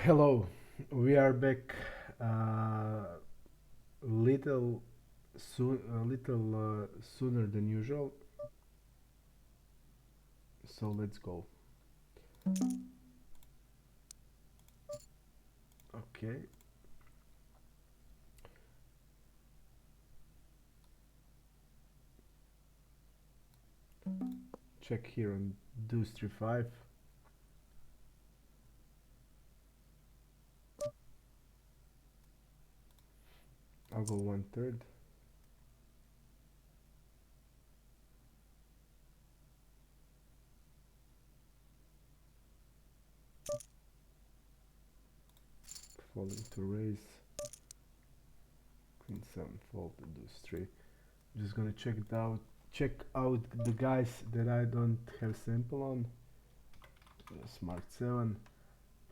Hello, we are back. Uh, little sooner than usual. So let's go. Okay. Check here on Deuce 3-5. I'll go 1/3. Falling to raise. Queen 7 fold to Deuce 3. I'm just gonna check it out. Check out the guys that I don't have sample on. Smart 7,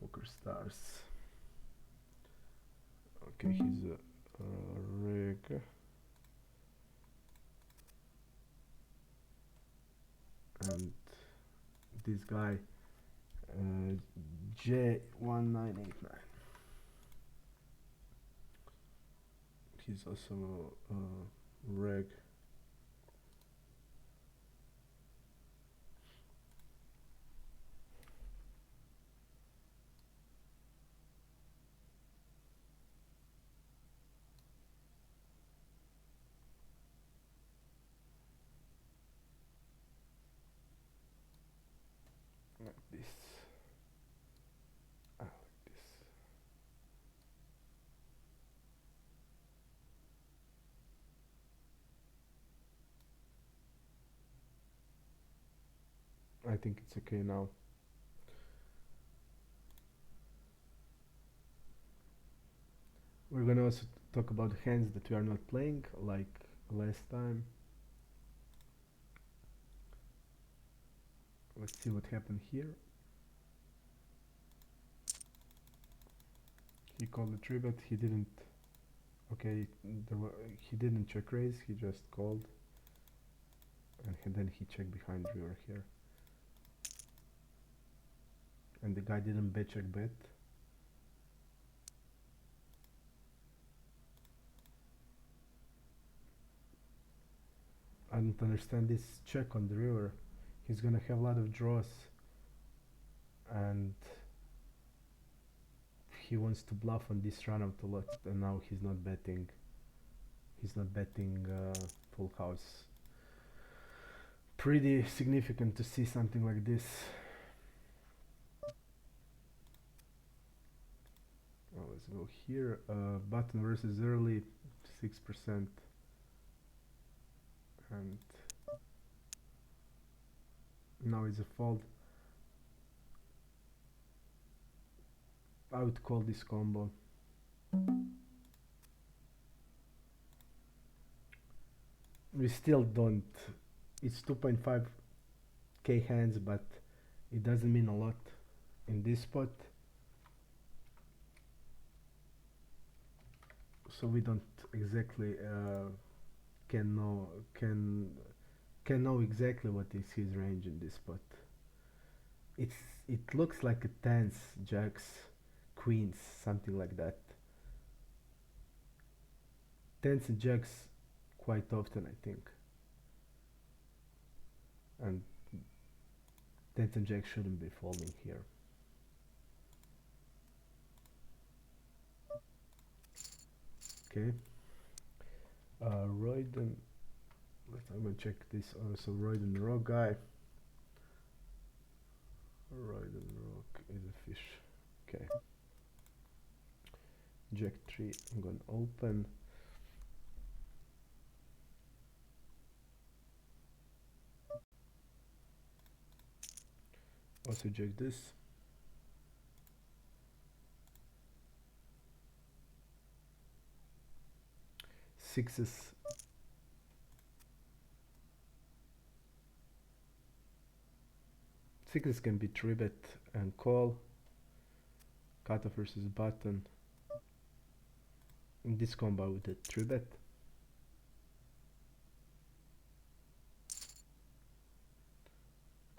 Pokerstars. Okay, he's a rig. And this guy J1989. He's also reg. Like this. Like this. I think it's okay now. We're gonna also talk about hands that we are not playing, like last time. Let's see what happened here. He called a three bet. He didn't. Okay, he didn't check raise. He just called, and then he checked behind river here. And the guy didn't bet check bet. I don't understand this check on the river. He's gonna have a lot of draws, and he wants to bluff on this runout a lot, and now he's not betting. He's not betting full house. Pretty significant to see something like this. Well, let's go here. Button versus early, 6%, and now it's a fold. I would call this combo. We still don't. It's 2.5k hands, but it doesn't mean a lot in this spot. So we don't exactly can know exactly what is his range in this spot. It's it looks like a tens, jacks, queens, something like that. Tens and jacks quite often, I think, and tens and jacks shouldn't be folding here. Okay, Royden. I'm gonna check this. So Royden Rock guy. Royden Rock is a fish. Okay. Jack 3. I'm gonna open. Also check this. Sixes. Sixes can be three bet and call. Cutoff versus button. In this combo with the three bet.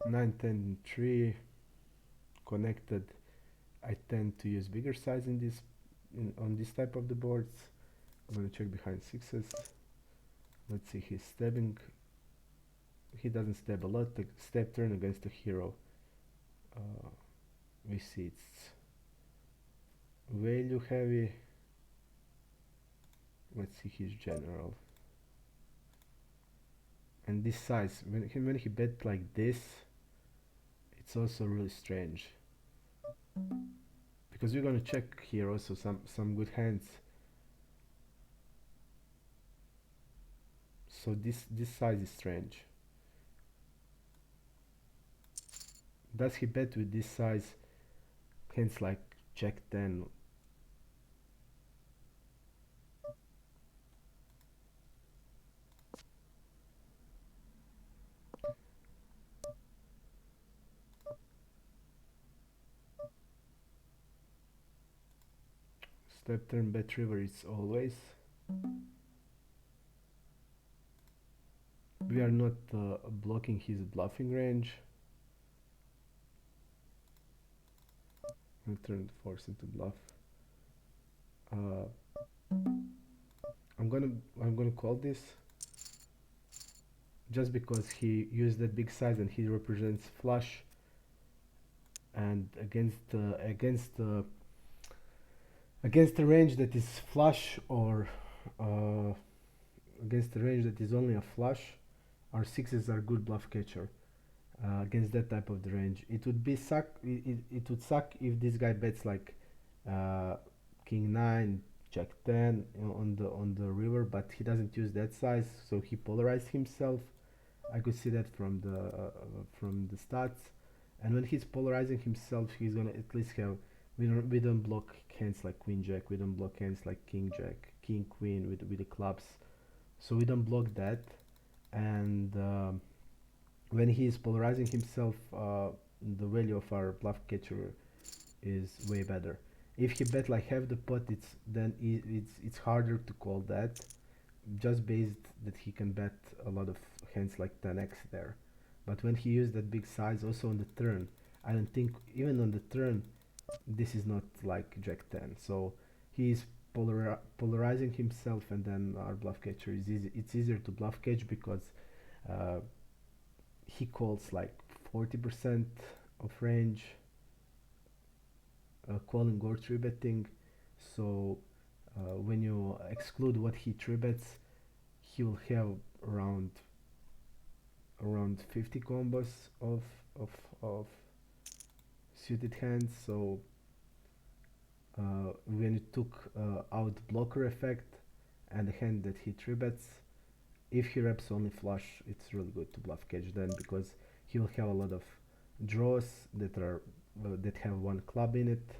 Nine, 10, 3 connected. I tend to use bigger size in this on this type of the boards. I'm gonna check behind sixes. Let's see, he's stabbing. He doesn't stab a lot. The stab turn against a hero. We see it's value heavy. Let's see his general. And this size, when he bet like this, it's also really strange. Because we're gonna check here also some good hands. So this size is strange. Does he bet with this size hands like Jack 10? Step turn bet river is always. We are not blocking his bluffing range. Turn force into bluff. I'm gonna call this just because he used that big size and he represents flush, and against a range that is flush, or against a range that is only a flush, our sixes are good bluff catcher. Against that type of the range, it would be suck. It would suck if this guy bets like King 9, Jack 10 on the river, but he doesn't use that size, so he polarized himself. I could see that from the stats, and when he's polarizing himself, he's gonna at least have. We don't block hands like Queen Jack. We don't block hands like King Jack, King Queen with the clubs, so we don't block that, and. When he is polarizing himself, the value of our bluff catcher is way better. If he bet like half the pot, it's harder to call that, just based that he can bet a lot of hands like 10x there. But when he used that big size, also on the turn, I don't think even on the turn, this is not like Jack 10. So he is polarizing himself, and then our bluff catcher is easy. It's easier to bluff catch because. He calls like 40% of range, calling or 3-betting. So when you exclude what he 3-bets, he will have around 50 combos of suited hands. So when you took out blocker effect and the hand that he 3-bets, if he reps only flush, it's really good to bluff catch then, because he will have a lot of draws that have one club in it,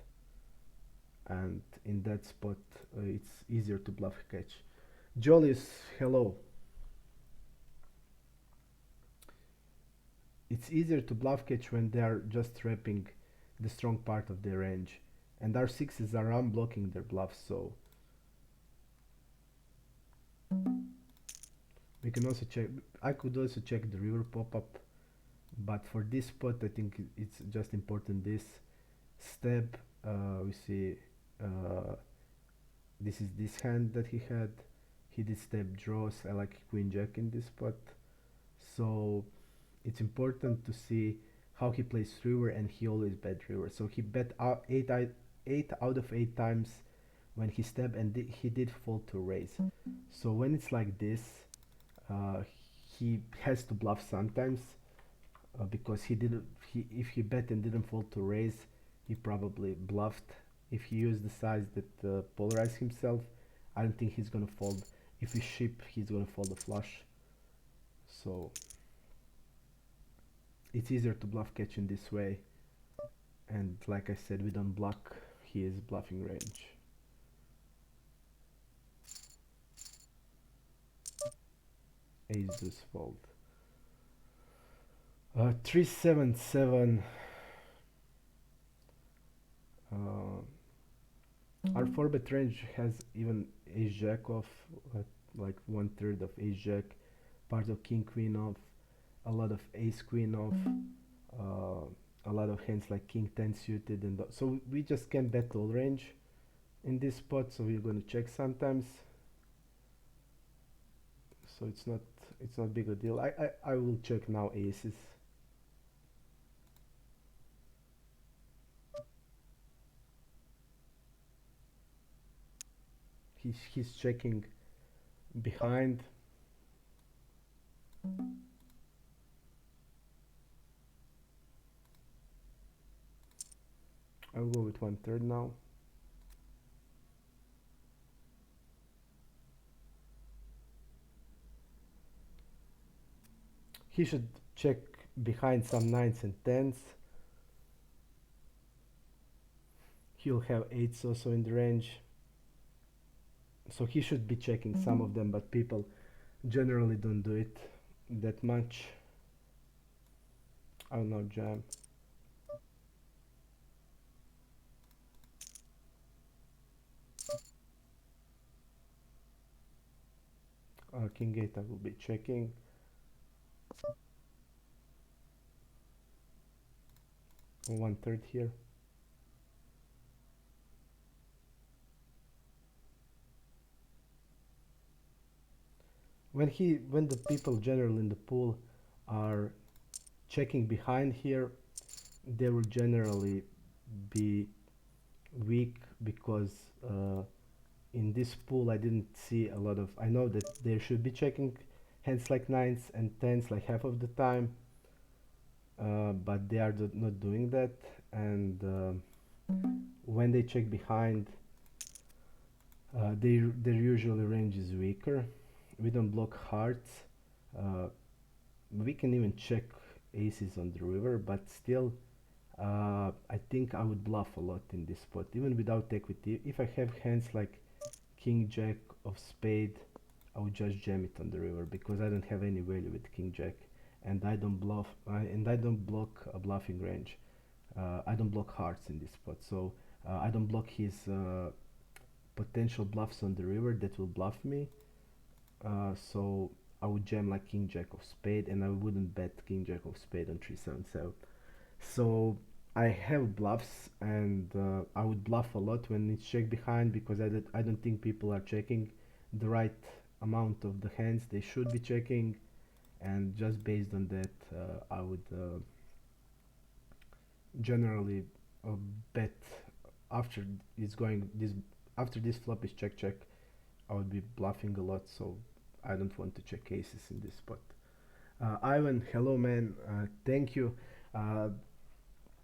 and in that spot it's easier to bluff catch. Jolius, hello. It's easier to bluff catch when they are just repping the strong part of their range, and our sixes are unblocking their bluffs, so we can also check. I could also check the river pop-up, but for this spot I think it's just important this step. We see this is this hand that he had. He did step draws. I like Queen Jack in this spot, so it's important to see how he plays river, and he always bet river. So he bet 8 out of 8 times when he stepped, and he did fold to raise. So when it's like this, he has to bluff sometimes, because if he bet and didn't fold to raise, he probably bluffed. If he used the size that polarized himself, I don't think he's gonna fold. If he ship, he's gonna fold a flush. So it's easier to bluff catch in this way, and like I said, we don't block his bluffing range. Ace deuce fold. 377. Our 4-bet range has even ace jack off, like 1/3 of ace jack, part of king queen off, a lot of ace queen off, a lot of hands like king 10 suited, and so we just can't bet all range in this spot, so we're going to check sometimes. So it's not big a deal. I will check now aces. He's checking behind. I'll go with 1/3 now. He should check behind some 9s and 10s. He'll have 8s also in the range. So he should be checking some of them, but people generally don't do it that much. I'll not jam. King 8 I will be checking. One third here. When the people generally in the pool are checking behind here, they will generally be weak because in this pool I didn't see a lot of. I know that they should be checking hands like 9s and 10s like half of the time, but they are not doing that, and when they check behind, their usually range is weaker. We don't block hearts. We can even check aces on the river, but still I think I would bluff a lot in this spot even without equity. If I have hands like king jack of spade, I would just jam it on the river because I don't have any value with king jack, and I don't bluff and I don't block a bluffing range. I don't block hearts in this spot, so I don't block his potential bluffs on the river that will bluff me. So I would jam like king jack of spade, and I wouldn't bet king jack of spade on 377. So I have bluffs, and I would bluff a lot when it's check behind because I don't think people are checking the right amount of the hands they should be checking, and just based on that I would generally bet after it's going this after this flop is check check. I would be bluffing a lot, so I don't want to check aces in this spot. Ivan, hello man, thank you.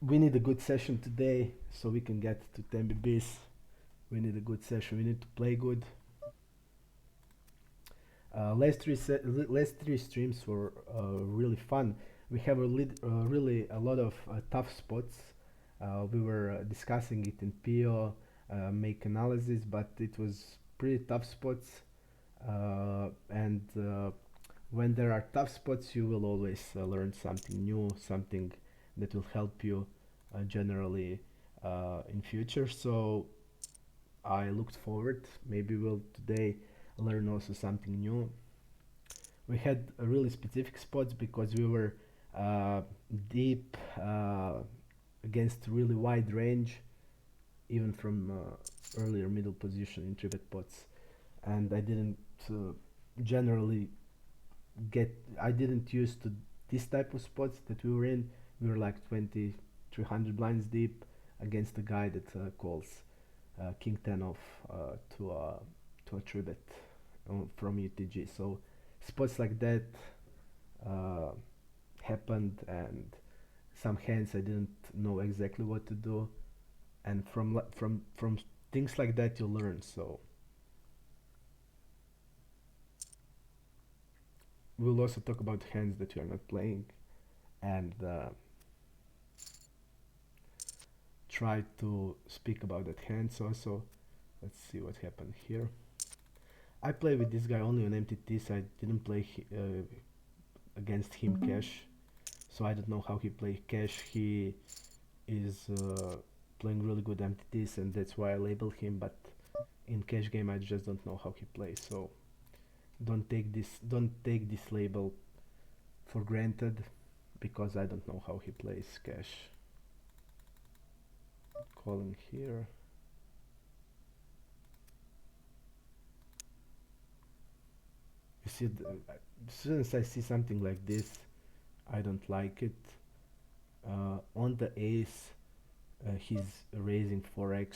We need a good session today so we can get to 10 BBs. We need a good session, we need to play good. Last three streams were really fun. We have really a lot of tough spots. We were discussing it in PO, make analysis, but it was pretty tough spots. And when there are tough spots, you will always learn something new, something that will help you generally in future. So I looked forward. Maybe we'll today learn also something new. We had really specific spots because we were deep against really wide range, even from earlier middle position in 3-bet pots, and I didn't generally I didn't use to this type of spots that we were in. We were like 300 blinds deep against a guy that calls king 10 off to a 3-bet from UTG. So spots like that happened, and some hands I didn't know exactly what to do, and from things like that you learn. So we'll also talk about hands that you are not playing, and try to speak about that hands also. Let's see what happened here. I play with this guy only on MTT, so I didn't play against him cash, so I don't know how he plays cash. He is playing really good MTTs, and that's why I label him, but in cash game I just don't know how he plays. So don't take this label for granted because I don't know how he plays cash. calling here. You see, as soon as I see something like this, I don't like it. On the ace, he's raising 4x.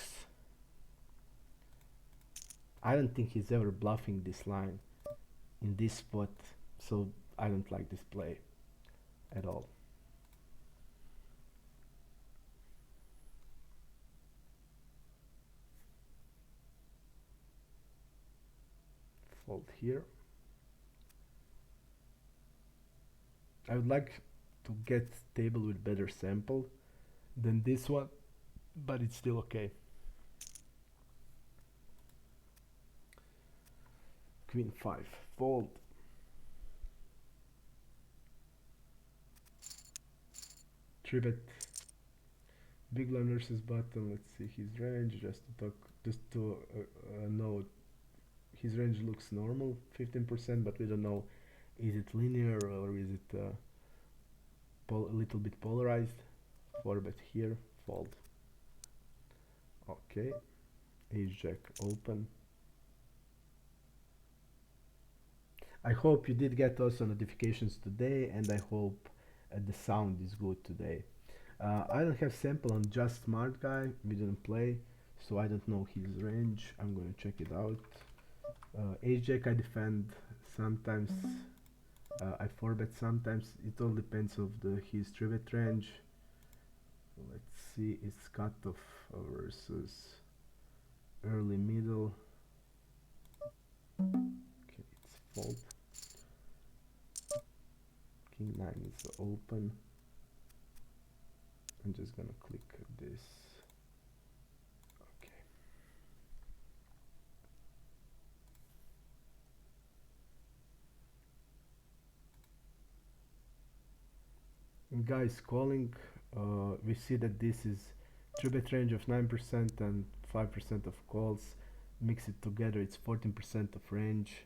I don't think he's ever bluffing this line in this spot, so I don't like this play at all. Fold here. I would like to get table with better sample than this one, but it's still okay. Queen 5, fold. Three bet. Big blind versus button. Let's see his range just to know. His range looks normal, 15%, but we don't know, is it linear or is it a little bit polarized. 4 bet here, fold. Okay, ace jack open. I hope you did get also notifications today, and I hope the sound is good today. I don't have sample on just smart guy, we didn't play, so I don't know his range. I'm gonna check it out. Ace jack I defend sometimes, I 4-bet sometimes. It all depends of his 3-bet range. Let's see, it's cutoff versus early middle. Okay, it's fold. King 9 is open. I'm just gonna click this. Okay. And guys, calling, we see that this is 3-bet range of 9% and 5% of calls. Mix it together, it's 14% of range.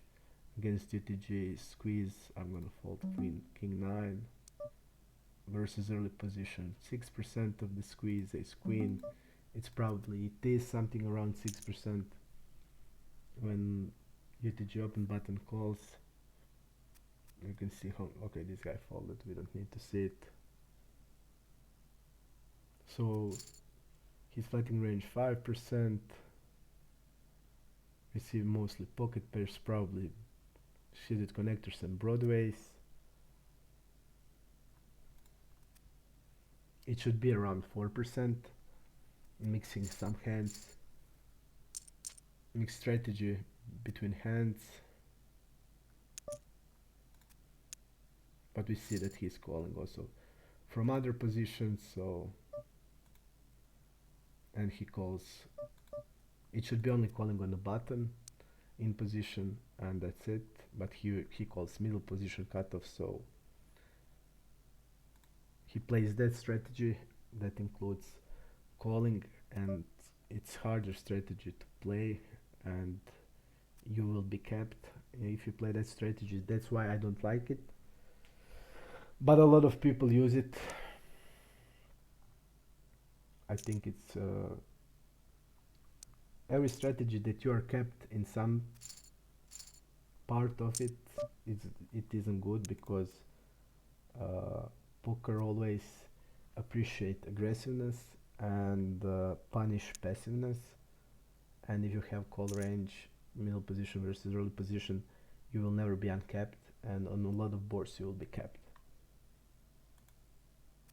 Against UTG squeeze, I'm gonna fold queen, king 9 versus early position. 6% of the squeeze is queen. It's probably, it is something around 6% when UTG open button calls. You can see how, okay, this guy folded, we don't need to see it. So his fighting range 5%. We see mostly pocket pairs, probably shaded connectors and broadways. It should be around 4%. Mixing some hands, mixed strategy between hands. But we see that he's calling also from other positions, so, and he calls, it should be only calling on the button in position, and that's it. But he calls middle position cutoff, so he plays that strategy that includes calling, and it's harder strategy to play, and you will be capped if you play that strategy. That's why I don't like it, but a lot of people use it. I think it's every strategy that you are kept in some part of it, it isn't good, because poker always appreciate aggressiveness and punish passiveness. And if you have call range, middle position versus early position, you will never be uncapped, and on a lot of boards you will be capped.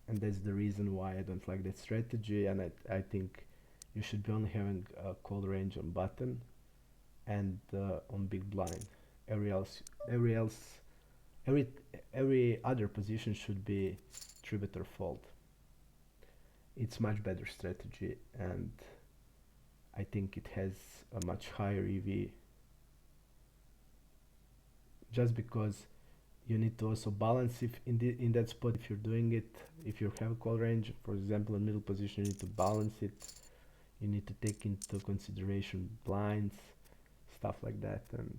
And that's the reason why I don't like that strategy, and I think you should be only having a call range on button and on big blind. Every other position should be 3-bet or fold. It's much better strategy, and I think it has a much higher EV, just because you need to also balance if in that spot, if you're doing it, if you have a call range, for example, in middle position, you need to balance it. You need to take into consideration blinds, stuff like that, and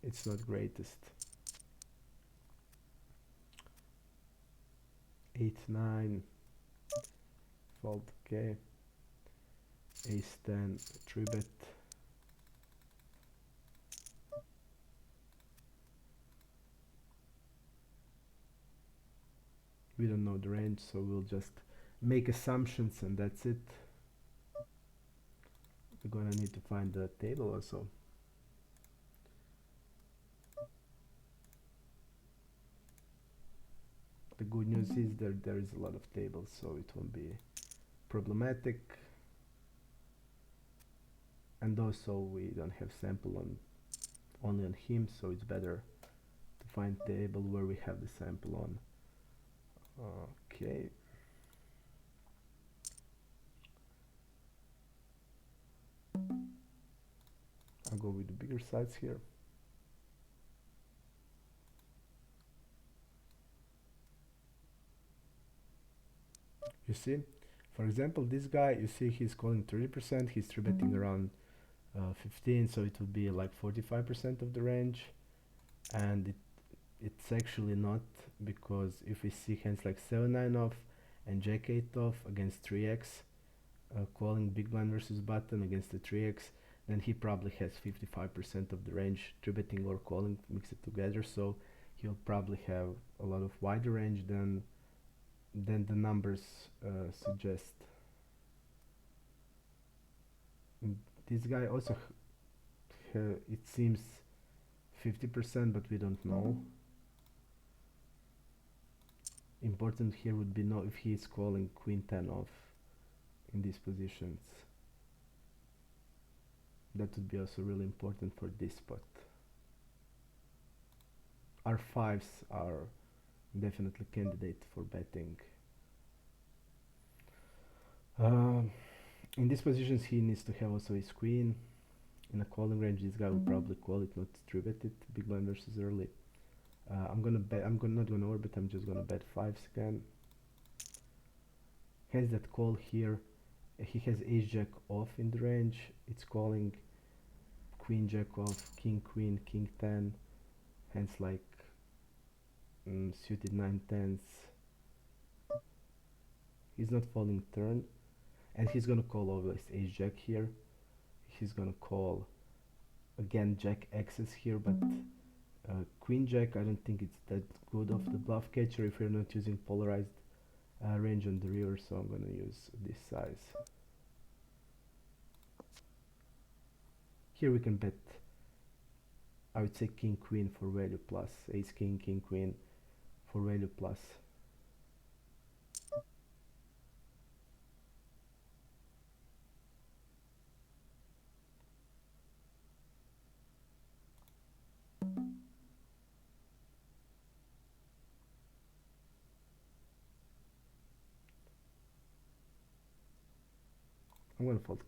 it's not greatest. 8, 9. fold. Okay, ace 10 3 bet. We don't know the range, so we'll just make assumptions and that's it. We're gonna need to find the table also. The good news is that there is a lot of tables, so it won't be problematic. And also we don't have sample on only on him, so it's better to find table where we have the sample on. Okay. I'll go with the bigger size here. You see, for example, this guy, you see he's calling 30%, he's 3-betting around 15, so it would be like 45% of the range, and it's actually not, because if we see hands like 7-9 off and Jack 8 off against 3x, calling big blind versus button against the 3x, then he probably has 55% of the range 3-betting or calling mix it together, so he'll probably have a lot of wider range than the numbers suggest. This guy also it seems 50%, but we don't know. Important here would be know if he is calling queen 10 off in these positions. That would be also really important for this spot. Our fives are definitely candidate for betting. In these positions he needs to have also his queen. In a calling range this guy will probably call it, not 3-bet it, big blind versus early. I'm gonna bet, not gonna overbet, I'm just gonna bet 5s again. Has that call here, he has ace jack off in the range, it's calling queen jack off, king queen, king 10, hands like suited 9-10s. He's not folding turn, and he's gonna call always ace jack here. He's gonna call again jack X's here, but queen jack I don't think it's that good of the bluff catcher if you're not using polarized range on the river, so I'm gonna use this size. Here we can bet, I would say king queen for value plus, ace king, king queen for value plus. I'm gonna fold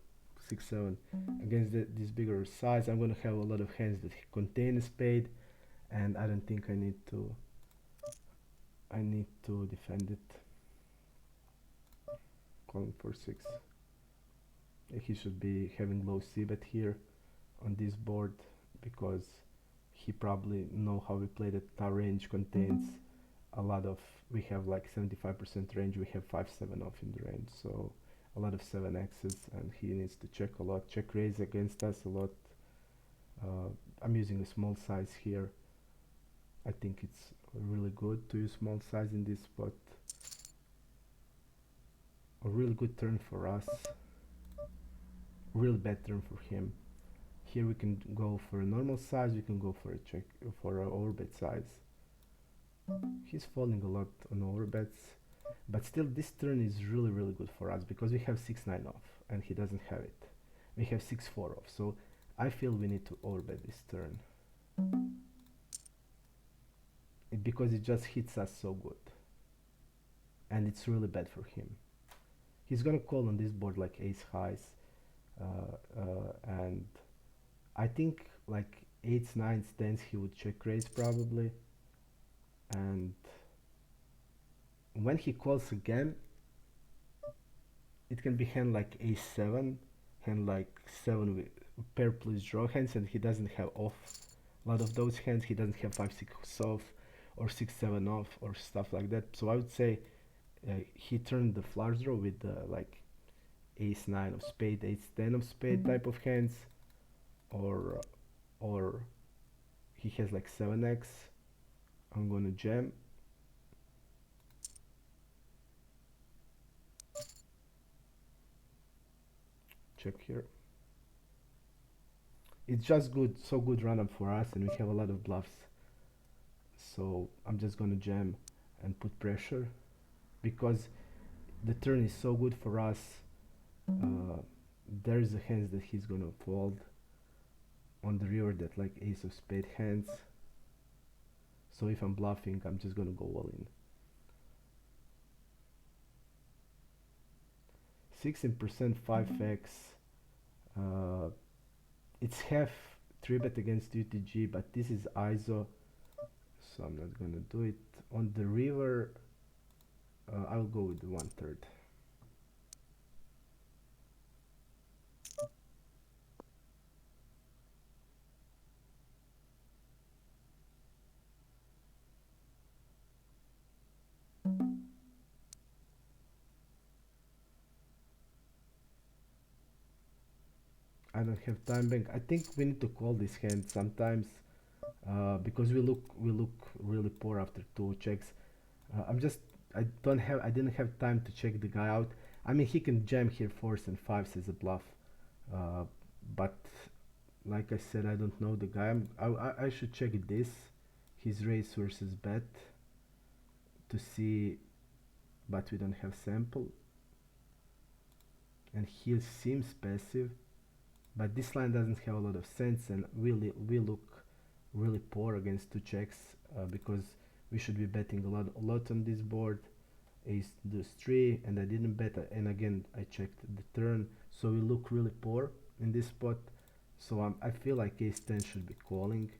6-7 against this bigger size. I'm gonna have a lot of hands that contain a spade, and I don't think I need to defend it. Calling for 6. He should be having low c-bet here on this board, because he probably know how we play that our range contains a lot of, we have like 75% range, we have 5-7 off in the range, so a lot of 7x's, and he needs to check a lot, check raise against us a lot. I'm using a small size here. I think it's really good to use small size in this spot. A really good turn for us, real bad turn for him. Here we can go for a normal size, we can go for a check, for an overbet size. He's falling a lot on overbets, but still this turn is really good for us, because we have 6-9 off and he doesn't have it. We have 6-4 off, so I feel we need to overbet this turn, because it just hits us so good, and it's really bad for him. He's gonna call on this board like ace highs, and I think like 8s, 9s, 10s he would check raise probably, and when he calls again it can be hand like ace 7, hand like 7 with pair plus draw hands, and he doesn't have off a lot of those hands. He doesn't have 5-6 off or 6-7 off or stuff like that, so I would say He turned the flush draw with like ace 9 of spade, ace 10 of spade type of hands, or or he has like 7x. I'm gonna jam. Check here. It's just good, so good run up for us, and we have a lot of bluffs. So I'm just gonna jam and put pressure because the turn is so good for us. There's a hands that he's gonna fold on the river that like ace of spade hands. So if I'm bluffing, I'm just gonna go all in. 16% 5x. It's half 3-bet against UTG, but this is ISO, so I'm not gonna do it. On the river, I'll go with 1/3. I don't have time bank. I think we need to call this hand sometimes because we look really poor after 2 checks. I didn't have time to check the guy out. I mean, he can jam here 4s and 5s as a bluff, uh, but like I said, I don't know the guy. I should check this, his raise versus bet, to see, but we don't have sample, and he seems passive. But this line doesn't have a lot of sense, and we look really poor against 2 checks because we should be betting a lot on this board. Ace deuce 3, and I didn't bet, and again I checked the turn, so we look really poor in this spot. So I feel like ace 10 should be calling.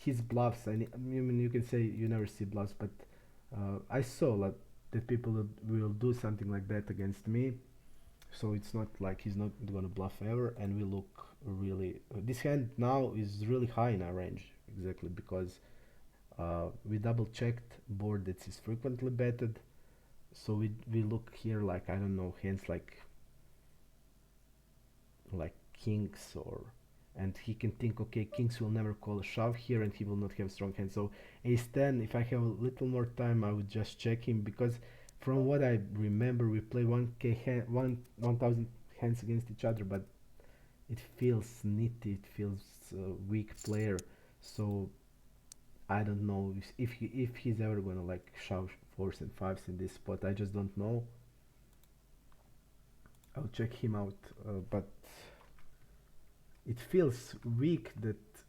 His bluffs, I mean, you can say you never see bluffs, but I saw that people will do something like that against me. So it's not like he's not gonna bluff ever, and we look really. This hand now is really high in our range, exactly because we double checked board that is frequently betted. So we look here like, I don't know, hands like kings, or, and he can think, okay, kings will never call a shove here, and he will not have strong hands. So ace 10, if I have a little more time, I would just check him, because from what I remember, we play 1000 hands against each other, but it feels nitty, it feels weak player. So I don't know if he's ever gonna like shove 4s and 5s in this spot. I just don't know. I'll check him out, but it feels weak.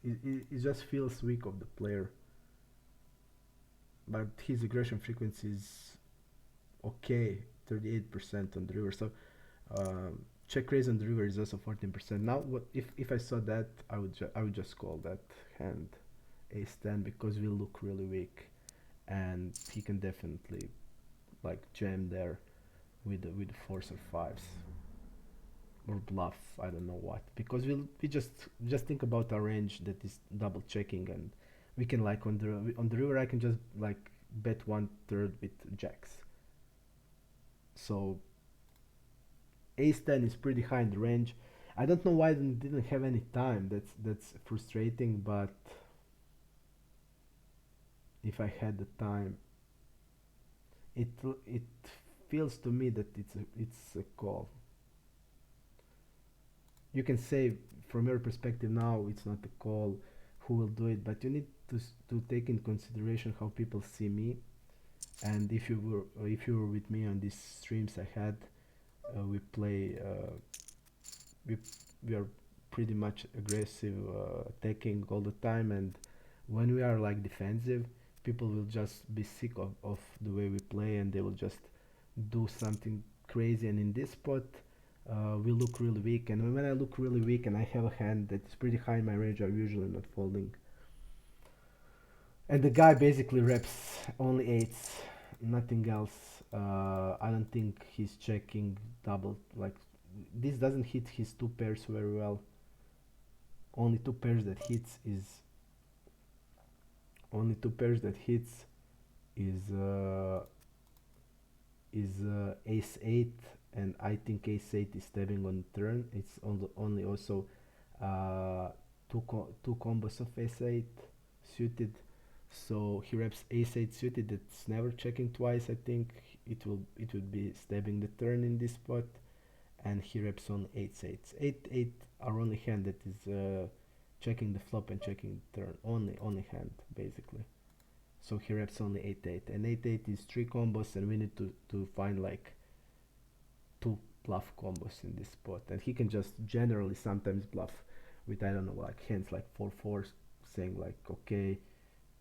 It just feels weak of the player. But his aggression frequency is okay, 38% on the river. So check raise on the river is also 14%. Now, what if I saw that, I would just call that hand ace 10, because we look really weak, and he can definitely like jam there with the 4s or 5s, or bluff, I don't know what, because we just think about our range that is double checking, and we can like on the river I can just like bet 1/3 with jacks. So ace 10 is pretty high in the range. I don't know why I didn't have any time. That's frustrating, but if I had the time, it feels to me that it's a call. You can say from your perspective now it's not a call, who will do it, but you need to take in consideration how people see me. And if you were with me on these streams I had, we play we we are pretty much aggressive, attacking all the time, and when we are like defensive, people will just be sick of the way we play, and they will just do something crazy. And in this spot, we look really weak, and when I look really weak and I have a hand that is pretty high in my range, I'm usually not folding. And the guy basically reps only 8s, nothing else. I don't think he's checking double, like this doesn't hit his 2 pairs very well. Only 2 pairs that hits is only 2 pairs that hits is is ace 8, and I think ace 8 is stabbing on turn. It's only also uh, two combos of ace 8 suited. So he reps ace 8 suited. It's never checking twice. I think it would be stabbing the turn in this spot, and he reps on 8 are only hand that is checking the flop and checking the turn. Only hand basically. So he reps only 8 8, and 8 8 is three combos, and we need to find like two bluff combos in this spot, and he can just generally sometimes bluff with, I don't know, like hands like 4 4, saying like, okay,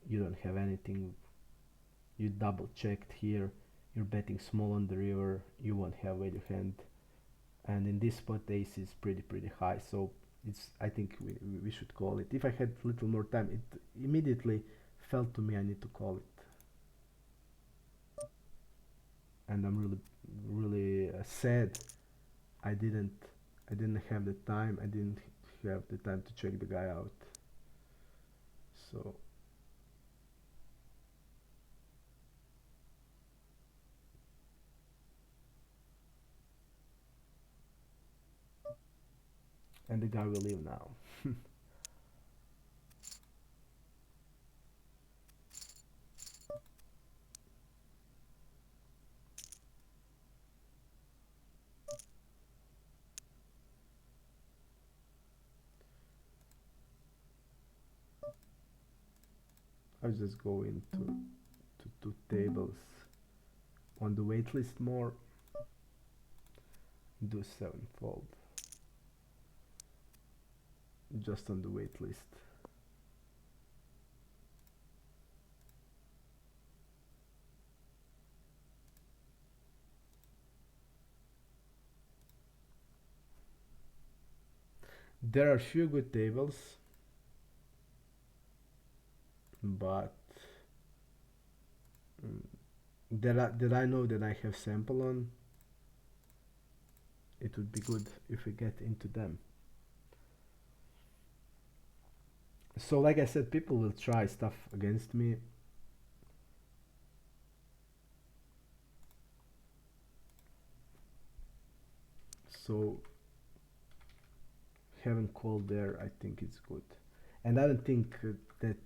you don't have anything, you double checked here, you're betting small on the river, you won't have value hand, and in this spot ace is pretty high, so it's, I think we should call it. If I had little more time, it immediately felt to me I need to call it, and I'm really sad I didn't have the time. I didn't have the time to check the guy out. So and the guy will leave now. I'll just go into to two tables on the waitlist more. Do 7 fold just on the waitlist. There are few good tables, but that I know that I have sample on. It would be good if we get into them. So like I said, people will try stuff against me. So having called there, I think it's good. And I don't think that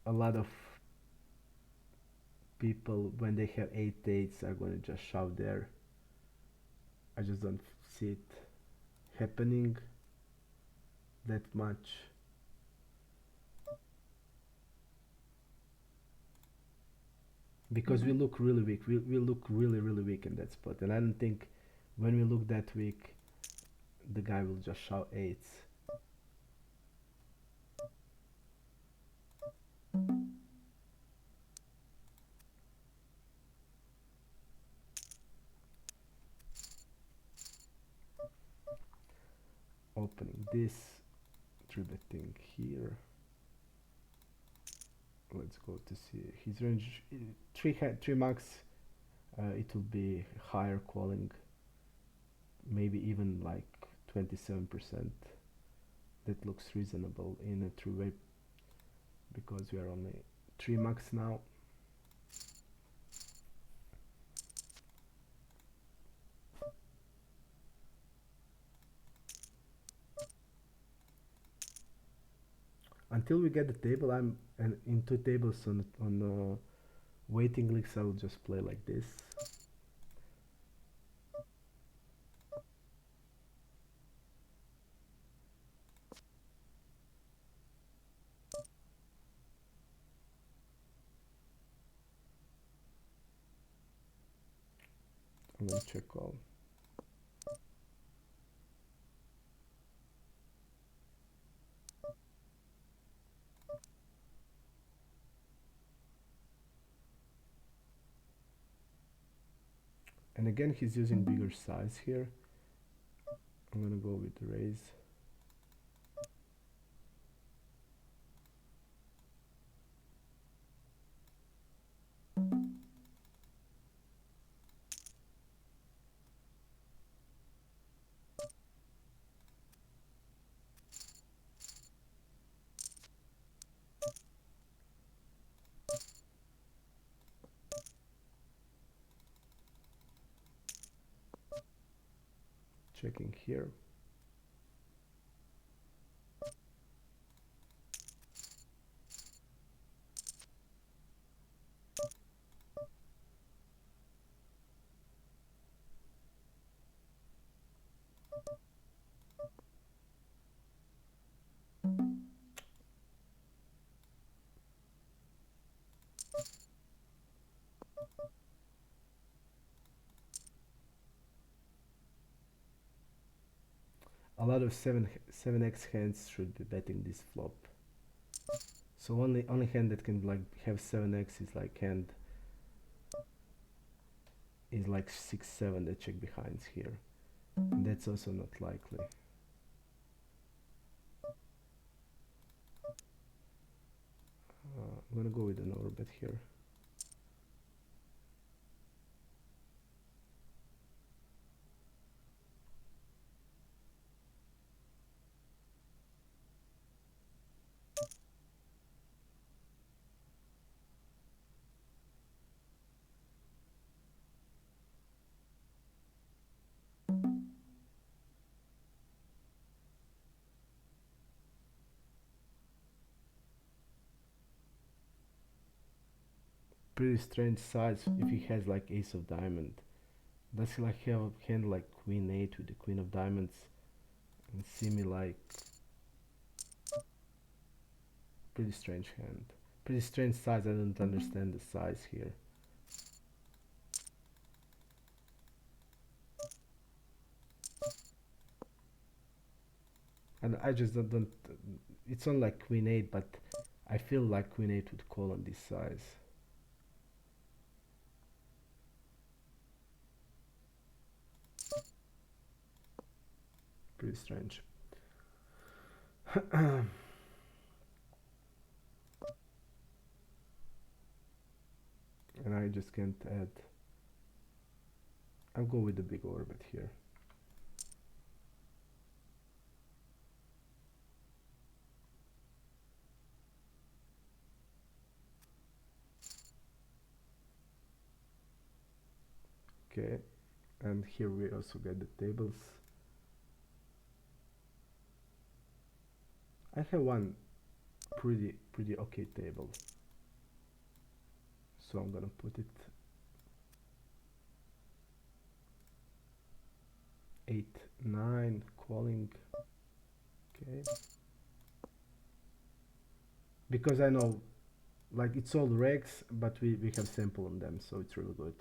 a lot of people, when they have 8 8s, are going to just shove there. I just don't see it happening that much. Because we look really weak. We look really weak in that spot. And I don't think when we look that weak, the guy will just shove 8s. Opening this, 3-betting here. Let's go to see his range. 3 max. It will be higher calling, maybe even like 27%. That looks reasonable in a true way, because we are only 3 max now. Until we get the table, I'm in 2 tables on waiting leagues. I will just play like this. I'm gonna check call. And again, he's using bigger size here. I'm gonna go with the raise. checking here. A lot of 7x hands should be betting this flop. So only hand that can like have 7x is like hand is like 6-7 that check behinds here. And that's also not likely. I'm gonna go with an overbet here. Pretty strange size if he has like ace of diamond. Does he like have a hand like queen 8 with the queen of diamonds and see me like pretty strange hand. Pretty strange size, I don't understand the size here. And I just don't it's not like queen 8, but I feel like queen 8 would call on this size. Pretty strange. And I just can't add. I'll go with the big orbit here. Okay, and here we also get the tables. I have one pretty okay table, so I'm gonna put it 8-9 calling. Okay, because I know like it's all regs, but we have sample on them, so it's really good.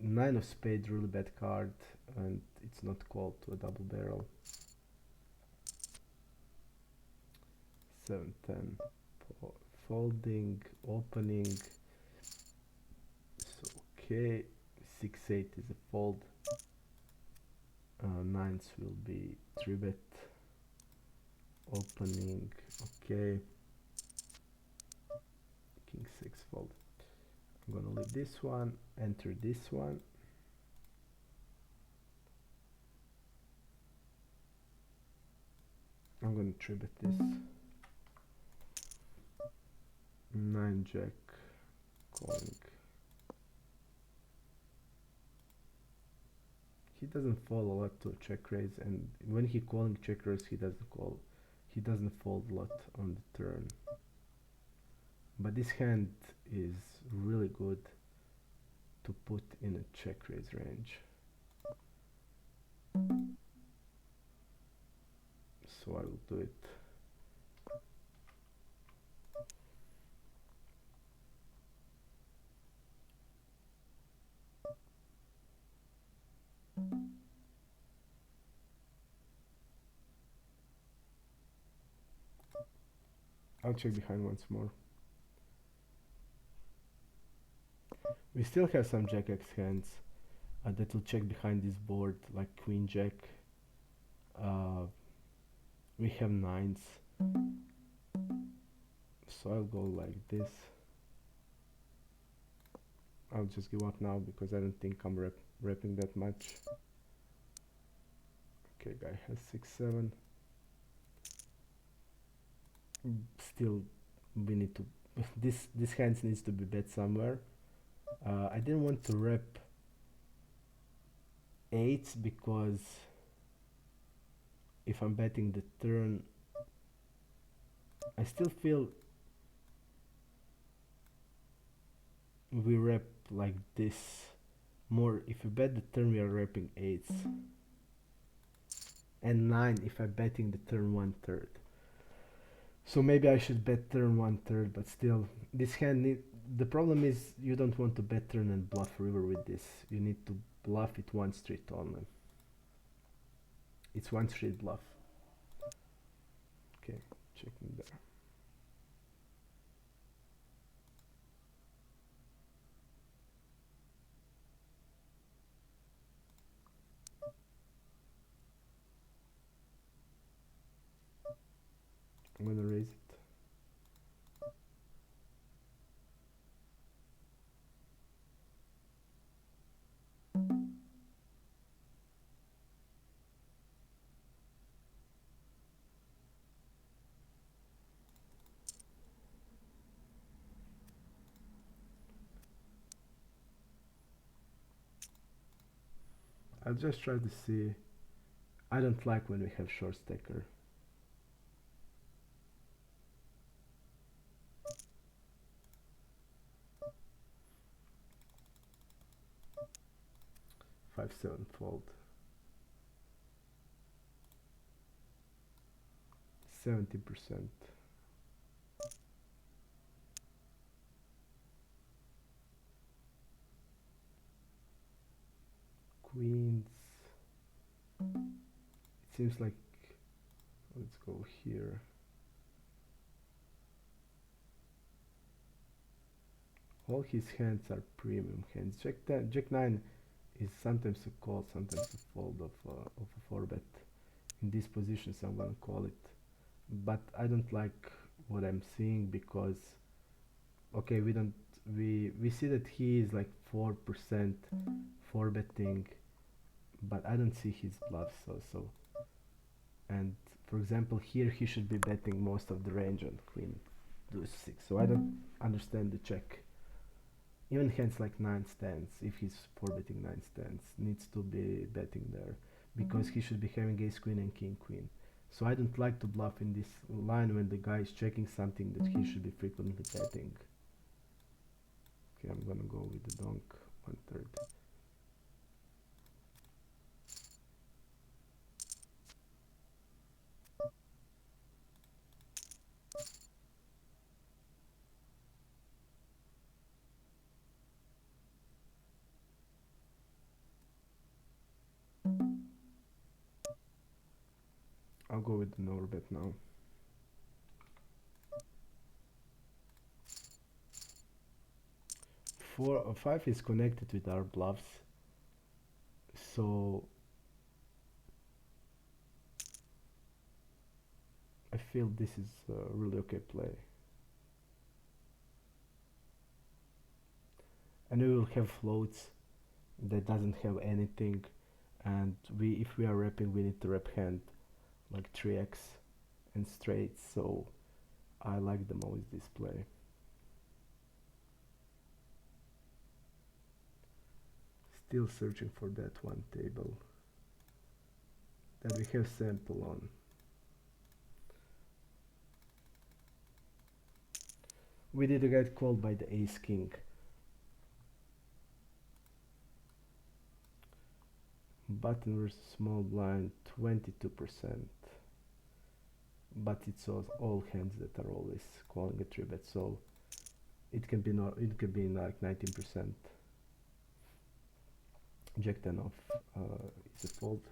Nine of spades, really bad card, and it's not called to a double barrel. 7-10 folding, opening. So okay, 6-8 is a fold. Nines will be 3-bet. Opening, okay. King 6 fold. I'm gonna leave this one, enter this one. I'm gonna 3-bet this. 9 jack, calling. He doesn't fall a lot to check raise, and when he calling check raise, he doesn't fold a lot on the turn. But this hand is really good to put in a check raise range. So I will do it. I'll check behind once more. We still have some jack X hands that will check behind this board, like queen jack. We have nines, so I'll go like this. I'll just give up now because I don't think I'm repping that much. Okay, guy has 6-7. Still, we need to. This hands needs to be bet somewhere. I didn't want to rep eights because if I'm betting the turn, I still feel we rep like this more. If we bet the turn, we are repping eights, and nine if I'm betting the turn 1/3. So maybe I should bet turn 1/3, but still, this hand the problem is you don't want to bet turn and bluff river with this. You need to bluff it one street only. It's one street bluff. Okay, checking there. I'm gonna raise it. I'll just try to see. I don't like when we have short stacker. Five seven fold. 70%. Queens. It seems like, let's go here. All his hands are premium hands. Jack 9 is sometimes a call, sometimes a fold of a 4-bet. In this position, I'm gonna call it. But I don't like what I'm seeing because, okay, we see that he is like 4% 4-betting, but I don't see his bluffs so. And for example, here he should be betting most of the range on queen deuce 6. So I don't understand the check. Even hands like 9 stands, if he's 4-betting 9 stands, needs to be betting there because he should be having ace queen and king queen. So I don't like to bluff in this line when the guy is checking something that he should be frequently betting. Okay, I'm gonna go with the donk 1/3. I'll go with the no bet now. Four or 5 is connected with our bluffs, so I feel this is a really okay play. And we will have floats that doesn't have anything, and if we are repping, we need to rep hand like 3x and straight, so I like the most this play. Still searching for that one table that we have sample on. We did get called by the ace king. Button versus small blind, 22%. But it's all hands that are always calling a 3-bet, so it can be like 19%. Jack 10 off is a fold.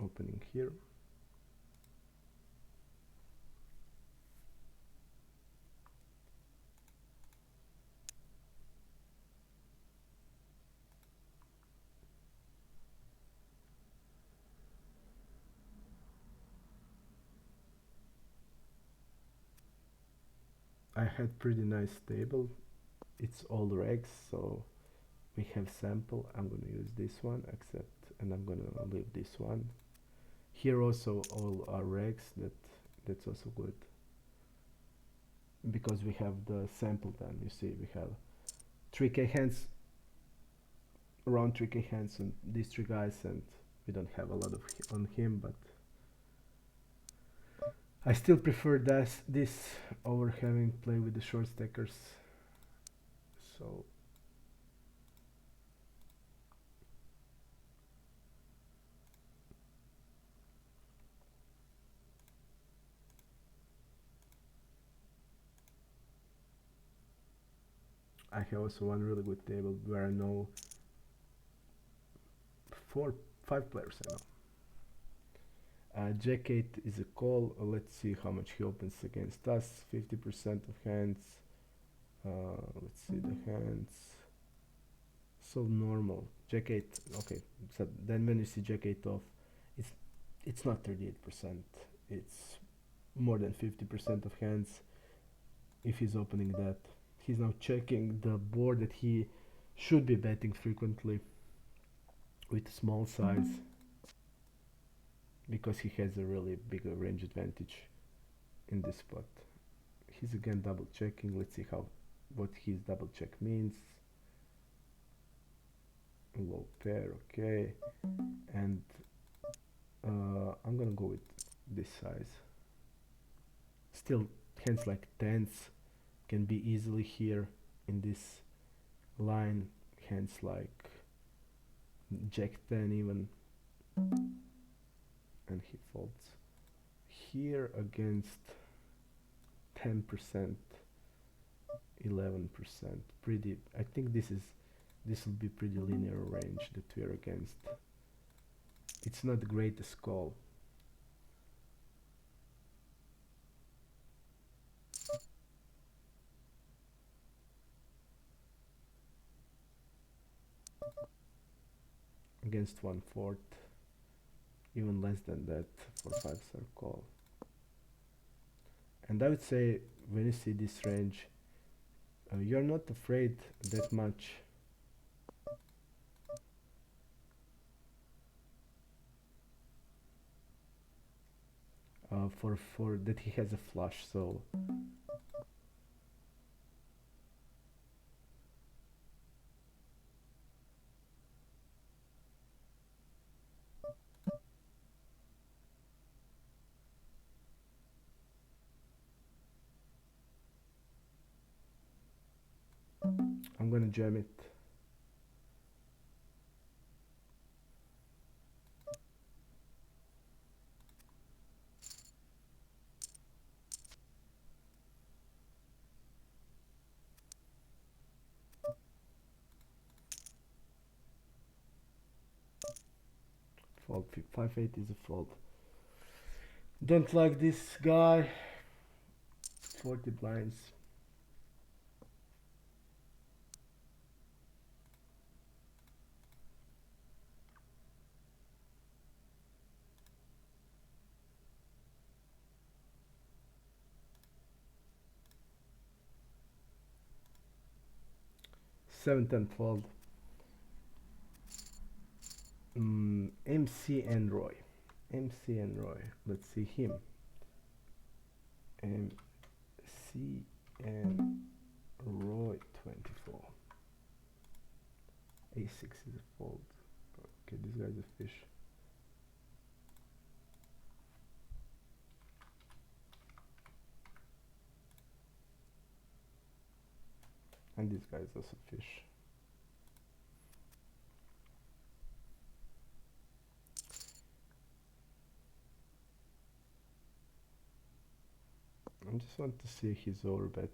Opening here. I had pretty nice table. It's all regs, so we have sample. I'm gonna use this one, accept, and I'm gonna leave this one. Here also all are regs, that's also good. Because we have the sample done, you see we have 3k hands, around 3k hands on these three guys, and we don't have a lot of on him, but I still prefer this over having play with the short stackers. So I have also one really good table where I know 5 players I know. Jack 8 is a call. Let's see how much he opens against us. 50% of hands. Let's see the hands. So normal. Jack 8. Okay. So then when you see Jack 8 off, it's not 38%. It's more than 50% of hands. If he's opening that, he's now checking the board that he should be betting frequently with small size, because he has a really big range advantage in this spot. He's again double checking. Let's see what his double check means. Low pair, okay, and I'm gonna go with this size. Still, hands like tens can be easily here in this line. Hands like Jack 10 even, and he folds here against 10%, 11%. Pretty. I think this will be pretty linear range that we're against. It's not the greatest call. Against 1/4, even less than that for 5-star call. And I would say when you see this range, you're not afraid that much for that he has a flush. So I'm gonna jam it. Fold. 5/8 is a fold. Don't like this guy. 40 blinds. Seven ten fold. MC and Roy. MC and Roy. Let's see him. MC and Roy 24. A6 is a fold. Okay, this guy's a fish. And this guy's also fish. I just want to see his overbet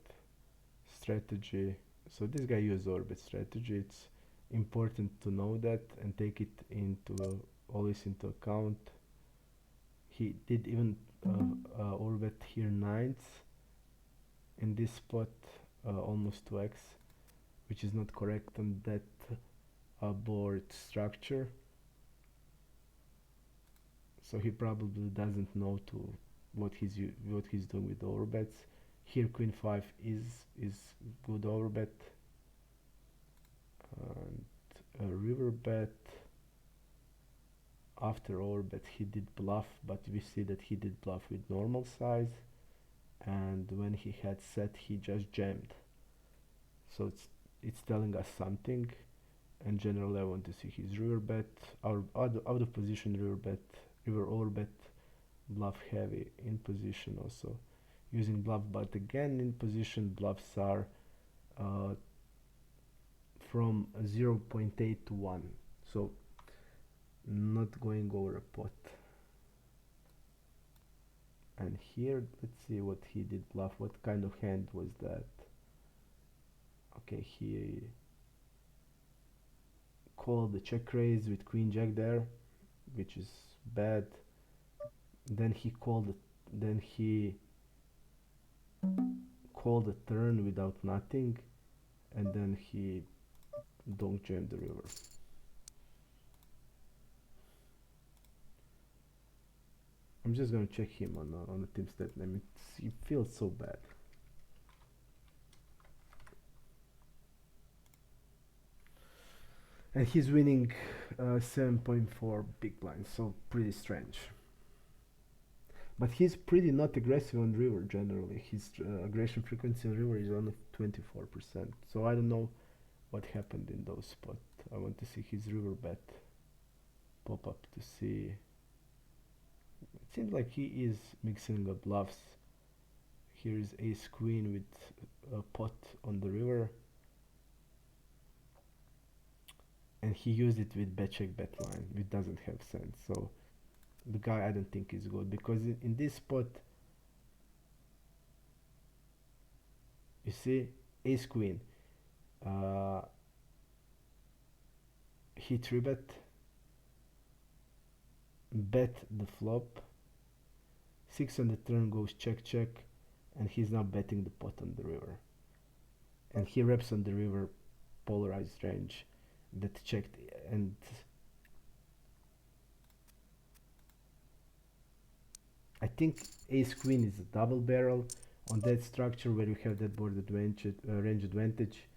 strategy. So this guy uses overbet strategy. It's important to know that and take it into always into account. He did even overbet here nines in this spot, almost 2x, which is not correct on that board structure. So he probably doesn't know what he's doing with the overbets. Here Queen 5 is good overbet. a river bet. After overbet he did bluff, but we see that he did bluff with normal size, and when he had set he just jammed. So it's telling us something, and generally I want to see his river bet, out of position river bet, river overbet, bluff heavy, in position also using bluff, but again in position bluffs are from 0.8 to 1, so not going over a pot. And here let's see what he did bluff, what kind of hand was that. Okay, he called the check raise with queen jack there, which is bad. Then he called a turn without nothing, and then he don't jam the river. I'm just gonna check him on the team stat name. It feels so bad. And he's winning 7.4 big blinds, so pretty strange. But he's pretty not aggressive on river generally. His aggression frequency on river is only 24%. So I don't know what happened in those spots. I want to see his river bet pop up to see. It seems like he is mixing the bluffs. Here is ace queen with a pot on the river, and he used it with bet check bet line, which doesn't have sense. So the guy I don't think is good, because in this spot you see ace queen, he 3-bet, bet the flop, 6 on the turn goes check check, and he's now betting the pot on the river, and he reps on the river polarized range that checked, and I think ace queen is a double barrel on that structure where you have that board advantage, range advantage.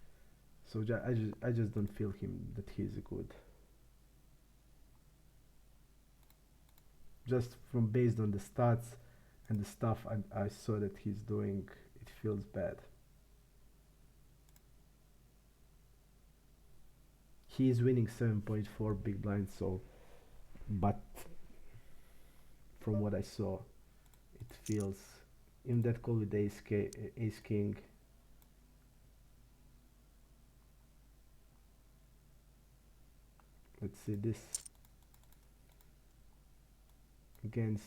So I just don't feel that he's good. Just from based on the stats and the stuff I saw that he's doing, it feels bad. He is winning 7.4 big blinds, so, but from what I saw, it feels, in that call with ace king, let's see this, against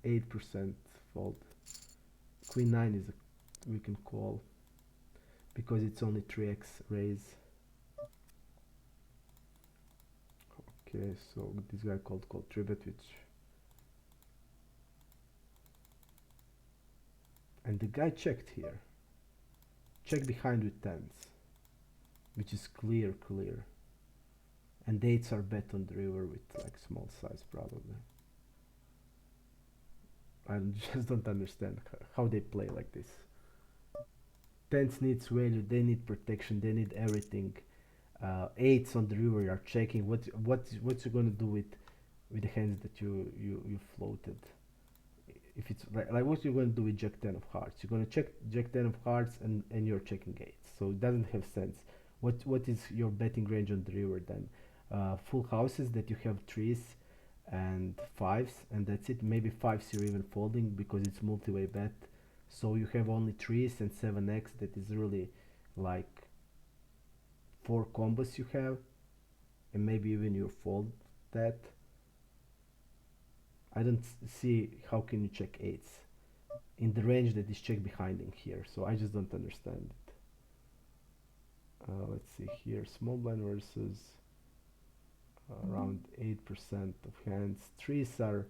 8% fold. Queen 9 is we can call, because it's only 3x raise. Okay, so this guy called 3-bet, which, and the guy checked here, check behind with tens, which is clear, and eights are bet on the river with like small size probably. I just don't understand how they play like this. Tens needs value, they need protection, they need everything. Eights on the river are checking. What's you gonna do with the hands that you floated? If it's like what you're gonna do with Jack 10 of hearts? You're gonna check Jack 10 of hearts and you're checking eights. So it doesn't have sense. What is your betting range on the river then? Full houses that you have threes and fives, and that's it. Maybe fives you're even folding because it's multi-way bet. So you have only threes and 7x. That is really like 4 combos you have, and maybe even you fold that. I don't see how can you check eights in the range that is check behinding here, so I just don't understand it. Let's see here, small blind versus around 8% of hands. Threes are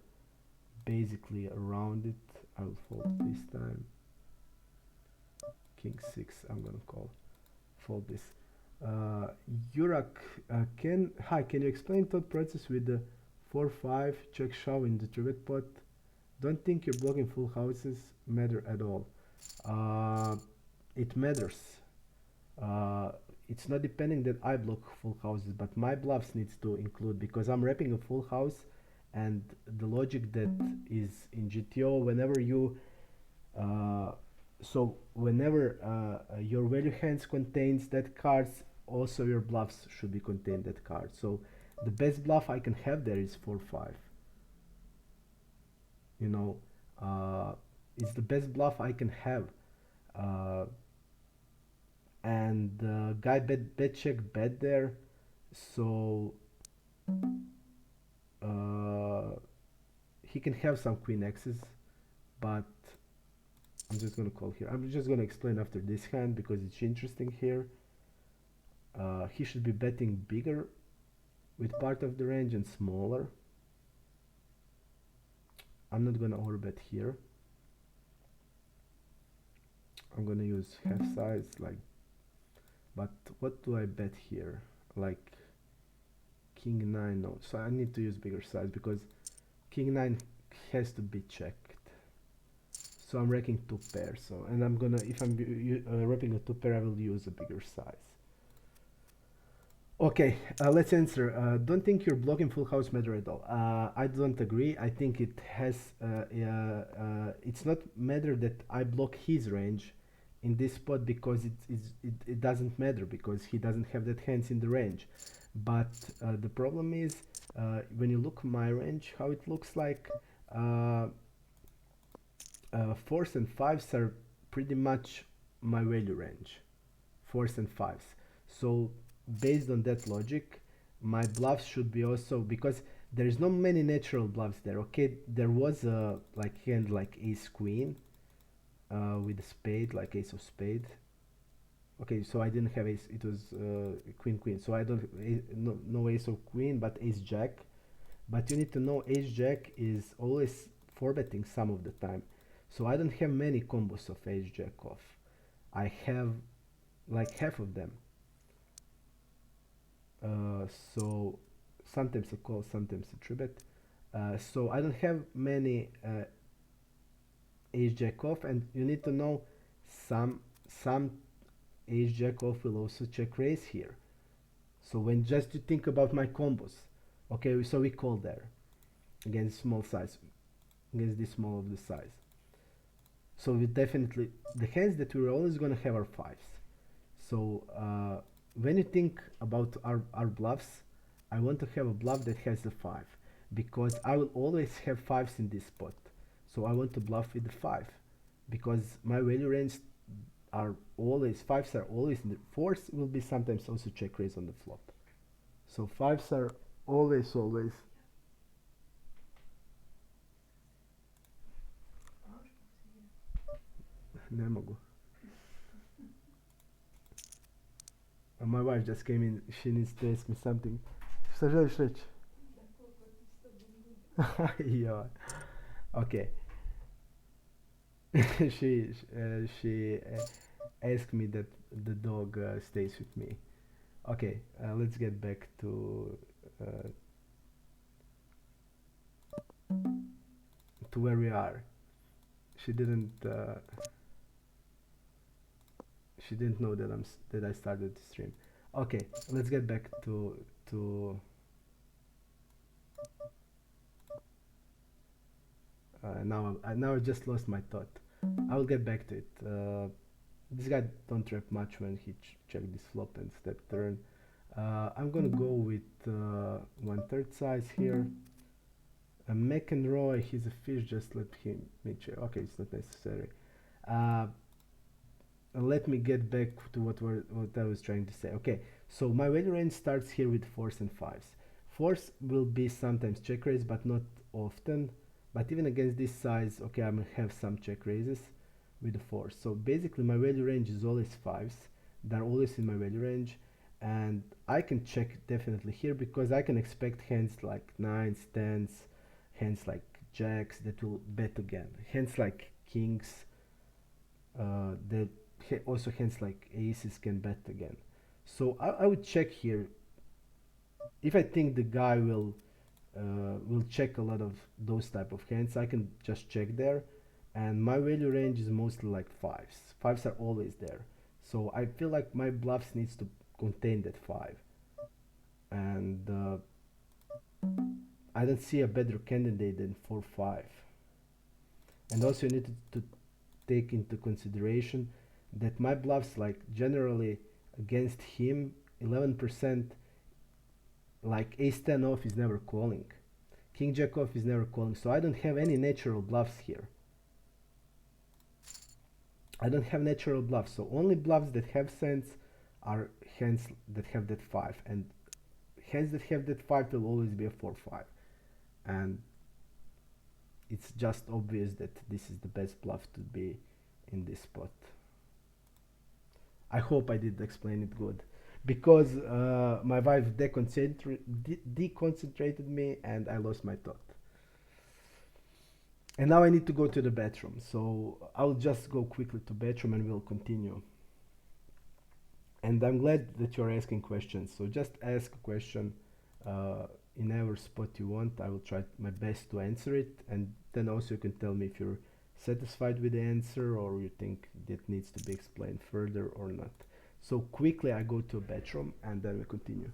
basically around it. I will fold this time. King 6, I'm gonna fold this. Yurak, can you explain thought process with the 4-5 check shove in the 3-bet pot? Don't think you're blocking full houses matter at all. It matters. it's not depending that I block full houses, but my bluffs needs to include, because I'm wrapping a full house, and the logic that is in GTO, whenever you uh, so whenever your value hands contains that cards, also your bluffs should be contain that card. So the best bluff I can have there is 4-5. You know, it's the best bluff I can have. Uh, and guy bet check bet there, so uh, he can have some queen x's, but I'm just gonna call here. I'm just gonna explain after this hand because it's interesting here. He should be betting bigger with part of the range and smaller. I'm not gonna overbet here. I'm gonna use half size, like, but what do I bet here? Like king 9, no. So I need to use bigger size because king 9 has to be checked. So I'm racking 2 pairs. So, and I'm gonna, if I'm wrapping a 2 pair, I will use a bigger size. Okay, let's answer. Don't think you're blocking full house matter at all. I don't agree. I think it has. It's not matter that I block his range in this spot because it doesn't matter because he doesn't have that hands in the range. But the problem is when you look my range, how it looks like. Fours and fives are pretty much my value range. Fours and fives. So based on that logic, my bluffs should be also, because there is not many natural bluffs there. Okay, there was a like hand like ace queen with a spade, like ace of spade. Okay, so I didn't have ace, it was queen queen, so I don't no ace of queen, but ace jack. But you need to know ace jack is always 4-betting some of the time, so I don't have many combos of ace jack off. I have like half of them. So sometimes a call, sometimes a 3-bet. So I don't have many ace jack off, and you need to know some ace jack off will also check raise here. So when just you think about my combos, okay, so we call there against small size, against this small of the size. So we definitely, the hands that we're always gonna have are fives. So when you think about our bluffs, I want to have a bluff that has a 5 because I will always have 5s in this spot. So I want to bluff with the 5 because my value range are always, 5s are always in the 4s will be sometimes also check raise on the flop. So 5s are always. Ne mogu. My wife just came in. She needs to ask me something. Šta želiš reći? Ja. Okay. she asked me that the dog stays with me. Okay, let's get back to where we are. She didn't know that I started the stream. Okay, let's get back to now I just lost my thought. I will get back to it. This guy don't rep much when he checked this flop and step turn. I'm gonna go with 1/3 size here. McEnroy, he's a fish, just let me check. Okay, it's not necessary. Let me get back to what I was trying to say. Okay, so my value range starts here with 4s and 5s. 4s will be sometimes check raise, but not often. But even against this size, okay, I'm gonna have some check raises with the 4s. So basically my value range is always 5s. They're always in my value range. And I can check definitely here because I can expect hands like 9s, 10s, hands like jacks that will bet again. Hands like kings, that also hands like aces can bet again. So I would check here. If I think the guy will check a lot of those type of hands, I can just check there. And my value range is mostly like 5s. 5s are always there. So I feel like my bluffs needs to contain that 5. And I don't see a better candidate than 4-5. And also you need to take into consideration that my bluffs, like generally against him, 11%, like ace-10 off is never calling. King-jack off is never calling, so I don't have any natural bluffs here. I don't have natural bluffs, so only bluffs that have sense are hands that have that 5, and hands that have that 5 will always be a 4-5, and it's just obvious that this is the best bluff to be in this spot. I hope I did explain it good, because my wife deconcentrated me and I lost my thought. And now I need to go to the bathroom, so I'll just go quickly to bathroom and we'll continue. And I'm glad that you're asking questions, so just ask a question in every spot you want. I will try my best to answer it, and then also you can tell me if you're satisfied with the answer or you think that needs to be explained further or not. So quickly I go to a bathroom and then we continue.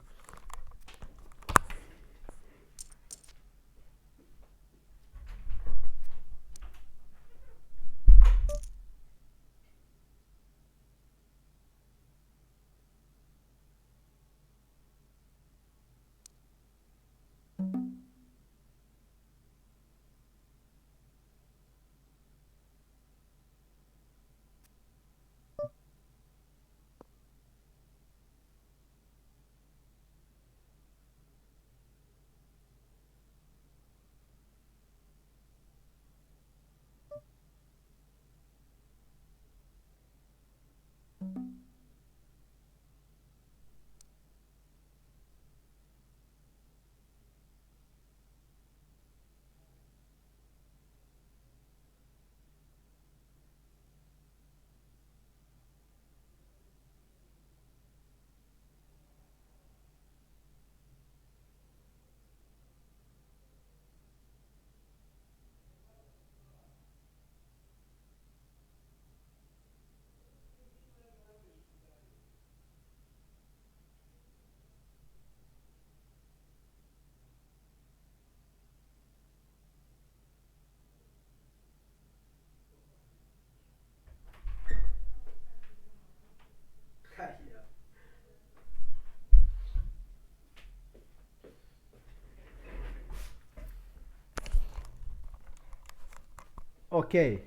Okay,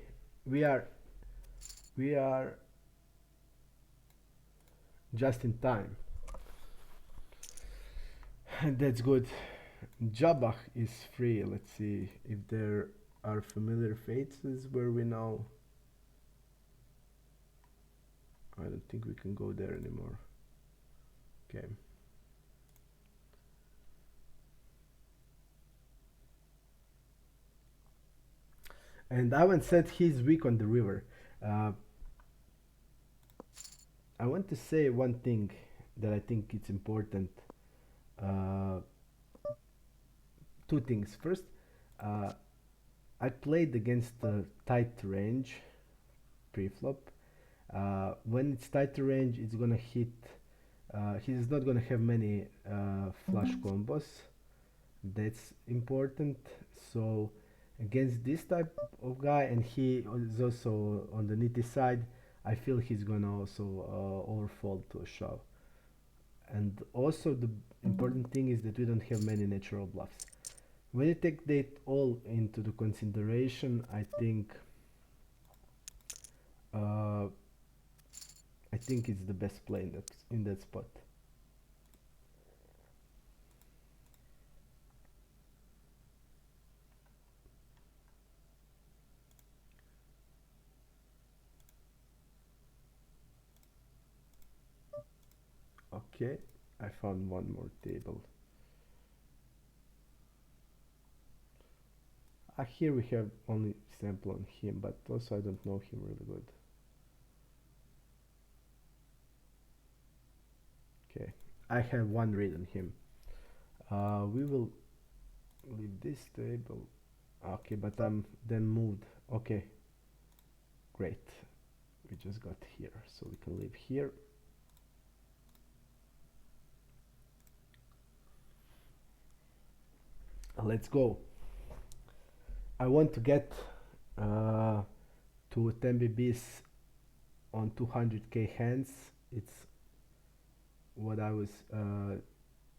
we are just in time. That's good. Jabach is free. Let's see if there are familiar faces where we know. I don't think we can go there anymore. Okay. And Ivan said he's weak on the river. I want to say one thing that I think it's important. Two things. First, I played against a tight range pre-flop. When it's tight range, it's gonna hit. He's not gonna have many flush combos. That's important. So against this type of guy, and he is also on the nitty side, I feel he's gonna also overfold to a shove. And also the important thing is that we don't have many natural bluffs. When you take that all into the consideration, I think it's the best play in that spot. Okay, I found one more table. Here we have only sample on him, but also I don't know him really good. Okay, I have one read on him. We will leave this table. Okay, but I'm then moved. Okay, great. We just got here, so we can leave here. Let's go. I want to get to 10 BBs on 200k hands. It's what I was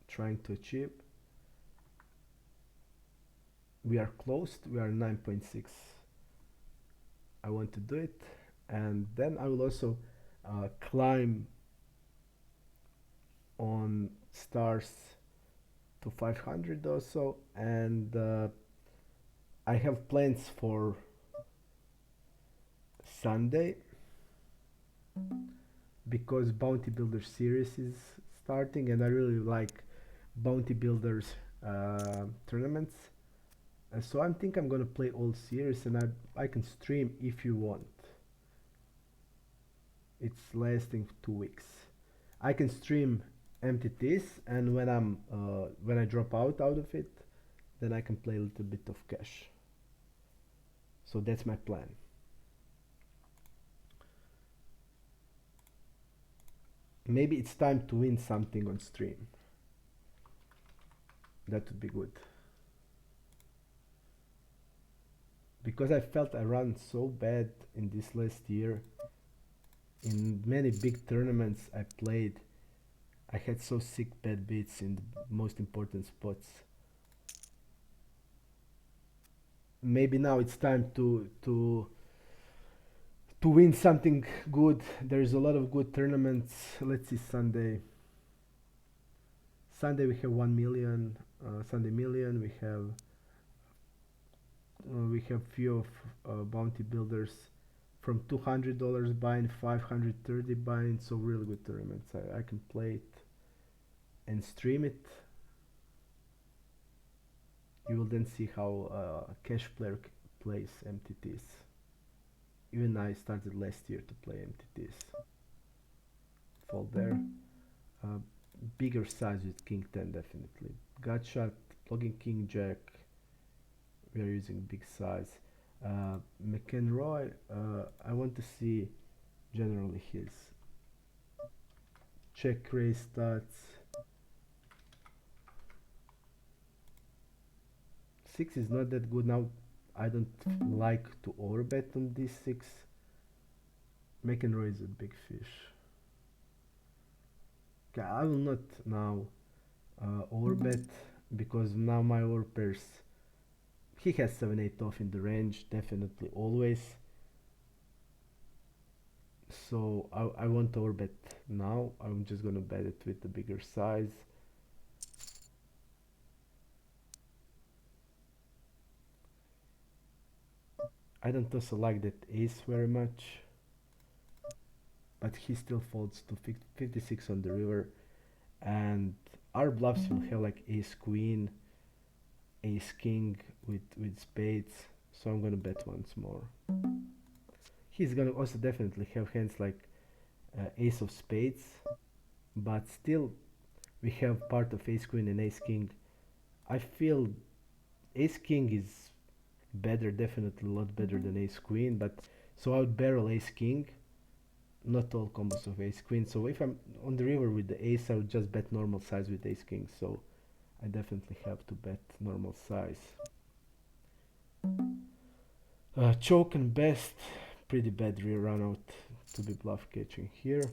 trying to achieve. We are close. We are 9.6. I want to do it, and then I will also climb on stars to 500 or so, and I have plans for Sunday because Bounty Builder series is starting, and I really like Bounty Builders tournaments. So I think I'm gonna play all series, and I can stream if you want. It's lasting 2 weeks. I can stream MTTs, and when I drop out of it, then I can play a little bit of cash. So that's my plan. Maybe it's time to win something on stream. That would be good. Because I felt I ran so bad in this last year. In many big tournaments I played, I had so sick bad beats in the most important spots. Maybe now it's time to win something good. There's a lot of good tournaments. Let's see Sunday. Sunday we have 1 million. Sunday million. We have few of bounty builders from $200 buying, 530 buying. So really good tournaments. I can play it and stream it. You will then see how cash player plays MTTs. Even I started last year to play MTTs. Fold there. Bigger size with King 10 definitely. Gut shot, plugging King Jack. We are using big size. McEnroy, I want to see generally his check raise stats. 6 is not that good now. I don't like to overbet on this 6. McEnroy is a big fish. Okay, I will not now overbet because now my overpairs. He has 7-8 off in the range, definitely always. So I won't overbet now. I'm just gonna bet it with the bigger size. I don't also like that ace very much, but he still folds to 56 on the river, and our bluffs will have like ace queen, ace king with spades, so I'm gonna bet once more. He's gonna also definitely have hands like ace of spades, but still we have part of ace queen and ace king. I feel ace king is better, definitely a lot better than ace queen, but so I would barrel ace king, not all combos of ace queen. So if I'm on the river with the ace, I would just bet normal size with ace king, so I definitely have to bet normal size. Choke and best, pretty bad rear run out to be bluff catching here.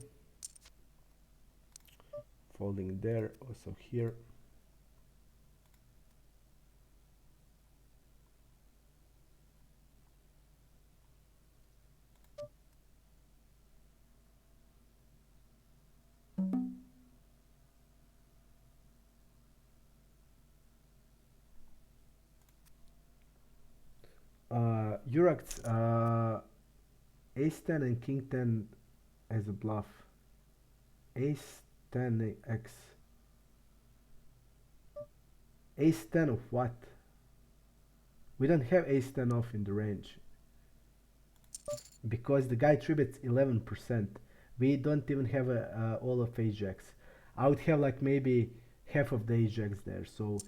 Folding there, also here. Uraks, ace 10 and king 10 as a bluff. Ace 10 x. Ace 10 of what? We don't have ace 10 off in the range because the guy 3-bets 11%. We don't even have all of ace jacks. I would have like maybe half of the ace jacks there. So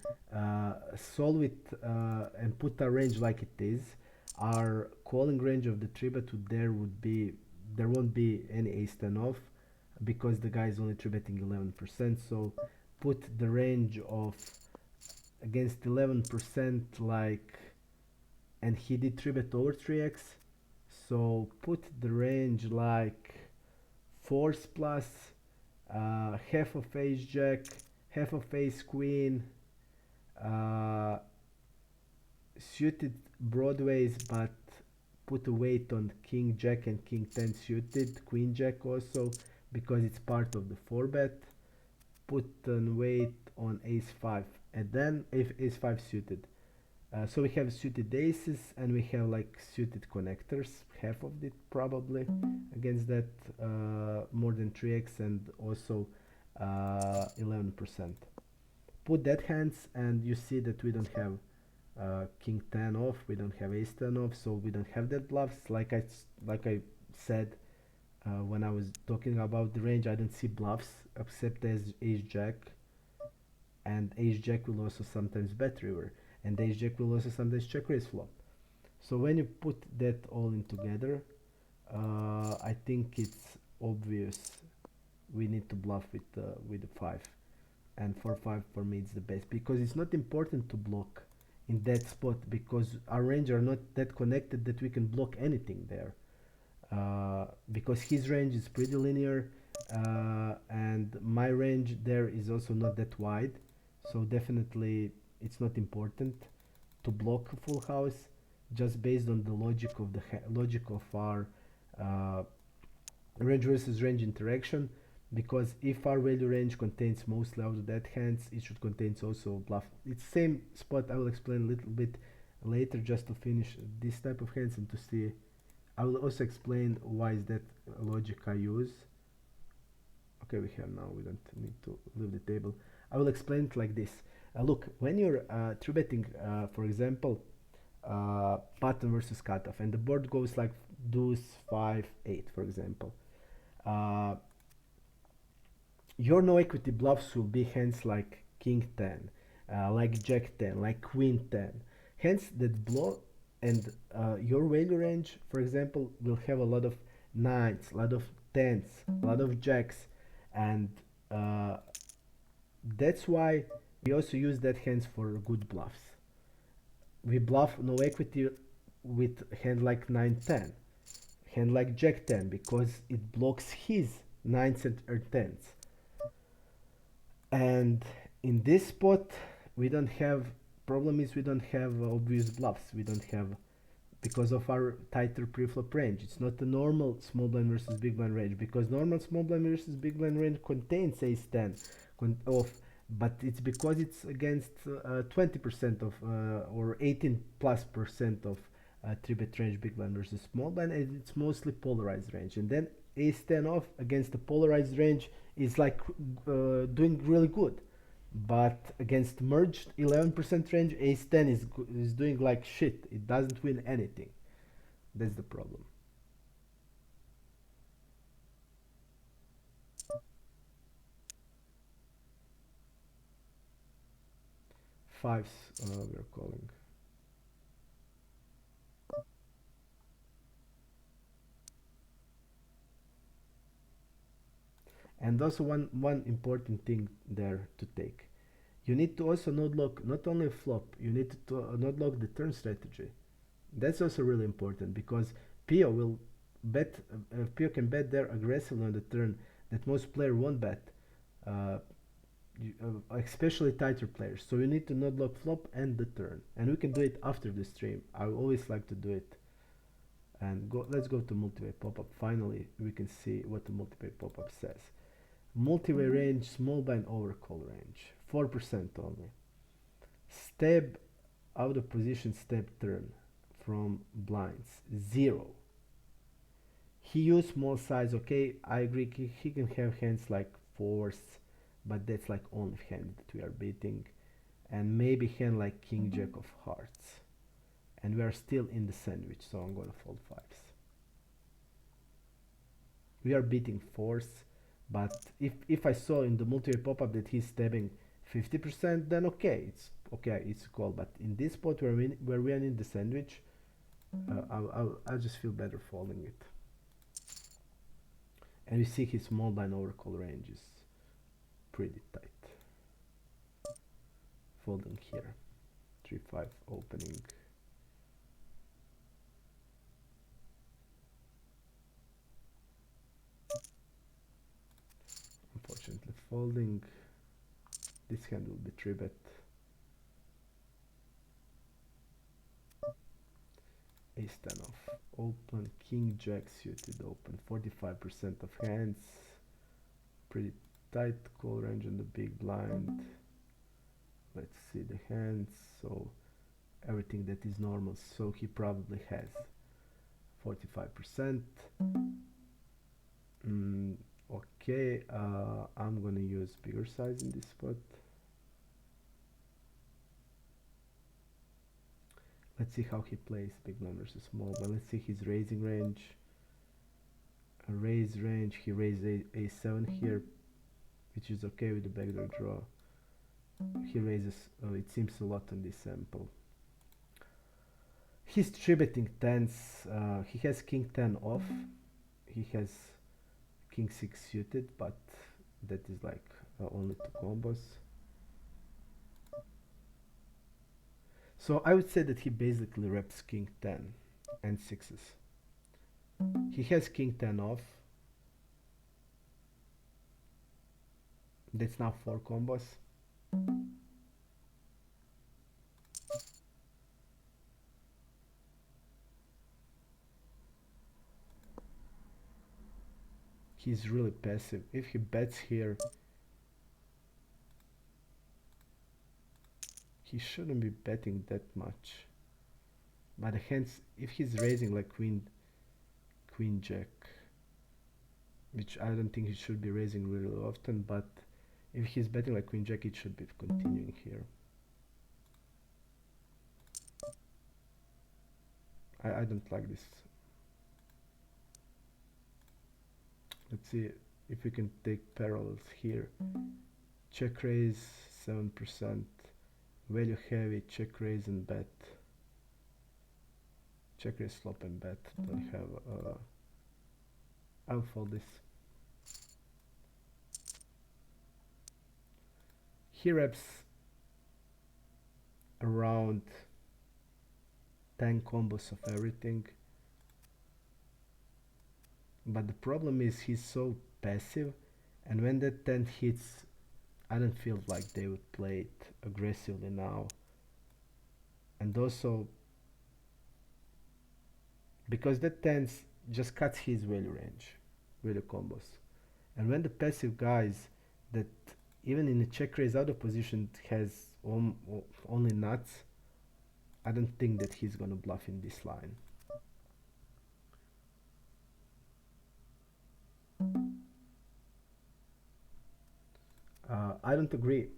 solve it and put our range like it is. Our calling range of the 3-bet would be there won't be any ace 10 off because the guy is only 3-betting 11%. So put the range of against 11% like, and he did 3-bet over 3x, so put the range like fours plus, half of ace jack, half of ace queen, uh, suited broadways, but put a weight on king jack and king 10 suited, queen jack also, because it's part of the 4-bet. Put a weight on ace 5, and then if ace 5 suited. So we have suited aces and we have like suited connectors, half of it probably against that, more than 3x, and also 11%. Put that hands and you see that we don't have king 10 off, we don't have ace 10 off, so we don't have that bluffs. Like I said, when I was talking about the range, I don't see bluffs except as ace jack, and ace jack will also sometimes bet river, and ace jack will also sometimes check raise flop. So when you put that all in together, I think it's obvious we need to bluff with the 5, and 4-5 for me it's the best, because it's not important to block in that spot, because our range are not that connected that we can block anything there, because his range is pretty linear, and my range there is also not that wide, so definitely it's not important to block a full house, just based on the logic of the logic of our uh, range versus range interaction, because if our value range contains mostly out of that hands, it should contain also bluff. It's same spot. I will explain a little bit later, just to finish this type of hands and to see. I will also explain why is that logic I use. Okay, we have now, we don't need to leave the table. I will explain it like this. Look, when you're 3-betting, for example, pattern versus cutoff, and the board goes like deuce, 5, 8, for example. Your no equity bluffs will be hands like king 10, like jack 10, like queen 10. Hands that blow, and your value range, for example, will have a lot of nines, a lot of tens, a lot of jacks, and that's why we also use that hands for good bluffs. We bluff no equity with hand like 9-10, hand like jack 10, because it blocks his 9s or 10s. And in this spot we don't have, problem is we don't have obvious bluffs, we don't have, because of our tighter preflop range. It's not a normal small blind versus big blind range, because normal small blind versus big blind range contains ace 10 of, but it's because it's against 20% of or 18 plus percent of 3-bet range big blind versus small blind, and it's mostly polarized range. And then ace 10 off against the polarized range is like doing really good, but against merged 11% range, ace 10 is doing like shit. It doesn't win anything. That's the problem. Fives, we're calling. And also one important thing there to take. You need to also not lock not only a flop, you need to not lock the turn strategy. That's also really important, because Pio will bet, Pio can bet there aggressively on the turn that most players won't bet, uh, especially tighter players. So you need to not lock flop and the turn, and we can do it after the stream. I always like to do it. And let's go to multi-way pop-up. Finally, we can see what the multi-way pop-up says. Multi-way range, small blind overcall range, 4% only. Step out of position, step turn from blinds, 0. He used small size, okay, I agree, he can have hands like fours, but that's like only hand that we are beating, and maybe hand like king jack of hearts, and we are still in the sandwich, so I'm gonna fold fives. We are beating fours, but if I saw in the multi pop-up that he's stabbing 50%, then okay, it's a call. But in this spot where we are in the sandwich, I'll just feel better folding it. And you see his small blind overcall range is pretty tight. folding here. 3-5 opening. Unfortunately folding. This hand will be 3-bet. Ace 10 off open. King Jack suited open. 45% of hands. Pretty tight call range on the big blind. Let's see the hands. So everything that is normal, so he probably has 45%. Okay, I'm gonna use bigger size in this spot. Let's see how he plays big blind versus small, but let's see his raising range. A raise range, he raised a7 here, which is okay with the backdoor draw. He raises, it seems a lot on this sample. He's 3-betting tens. He has king 10 off. He has king 6 suited, but that is like only 2 combos. So I would say that he basically reps king 10 and 6s. He has king 10 off. That's now 4 combos. He's really passive. If he bets here, he shouldn't be betting that much. But hence, if he's raising like queen jack, which I don't think he should be raising really often, but if he's betting like queen jack, it should be continuing here. I don't like this. Let's see if we can take parallels here. Check raise 7%, value heavy, check raise and bet. Check raise flop and bet. Don't have I'll fold this. He reps around 10 combos of everything. But the problem is he's so passive, and when that 10 hits, I don't feel like they would play it aggressively now. And also, because that 10 just cuts his value range, value combos. And when the passive guys that even in a check raise out of position has only nuts, I don't think that he's gonna bluff in this line. I don't agree.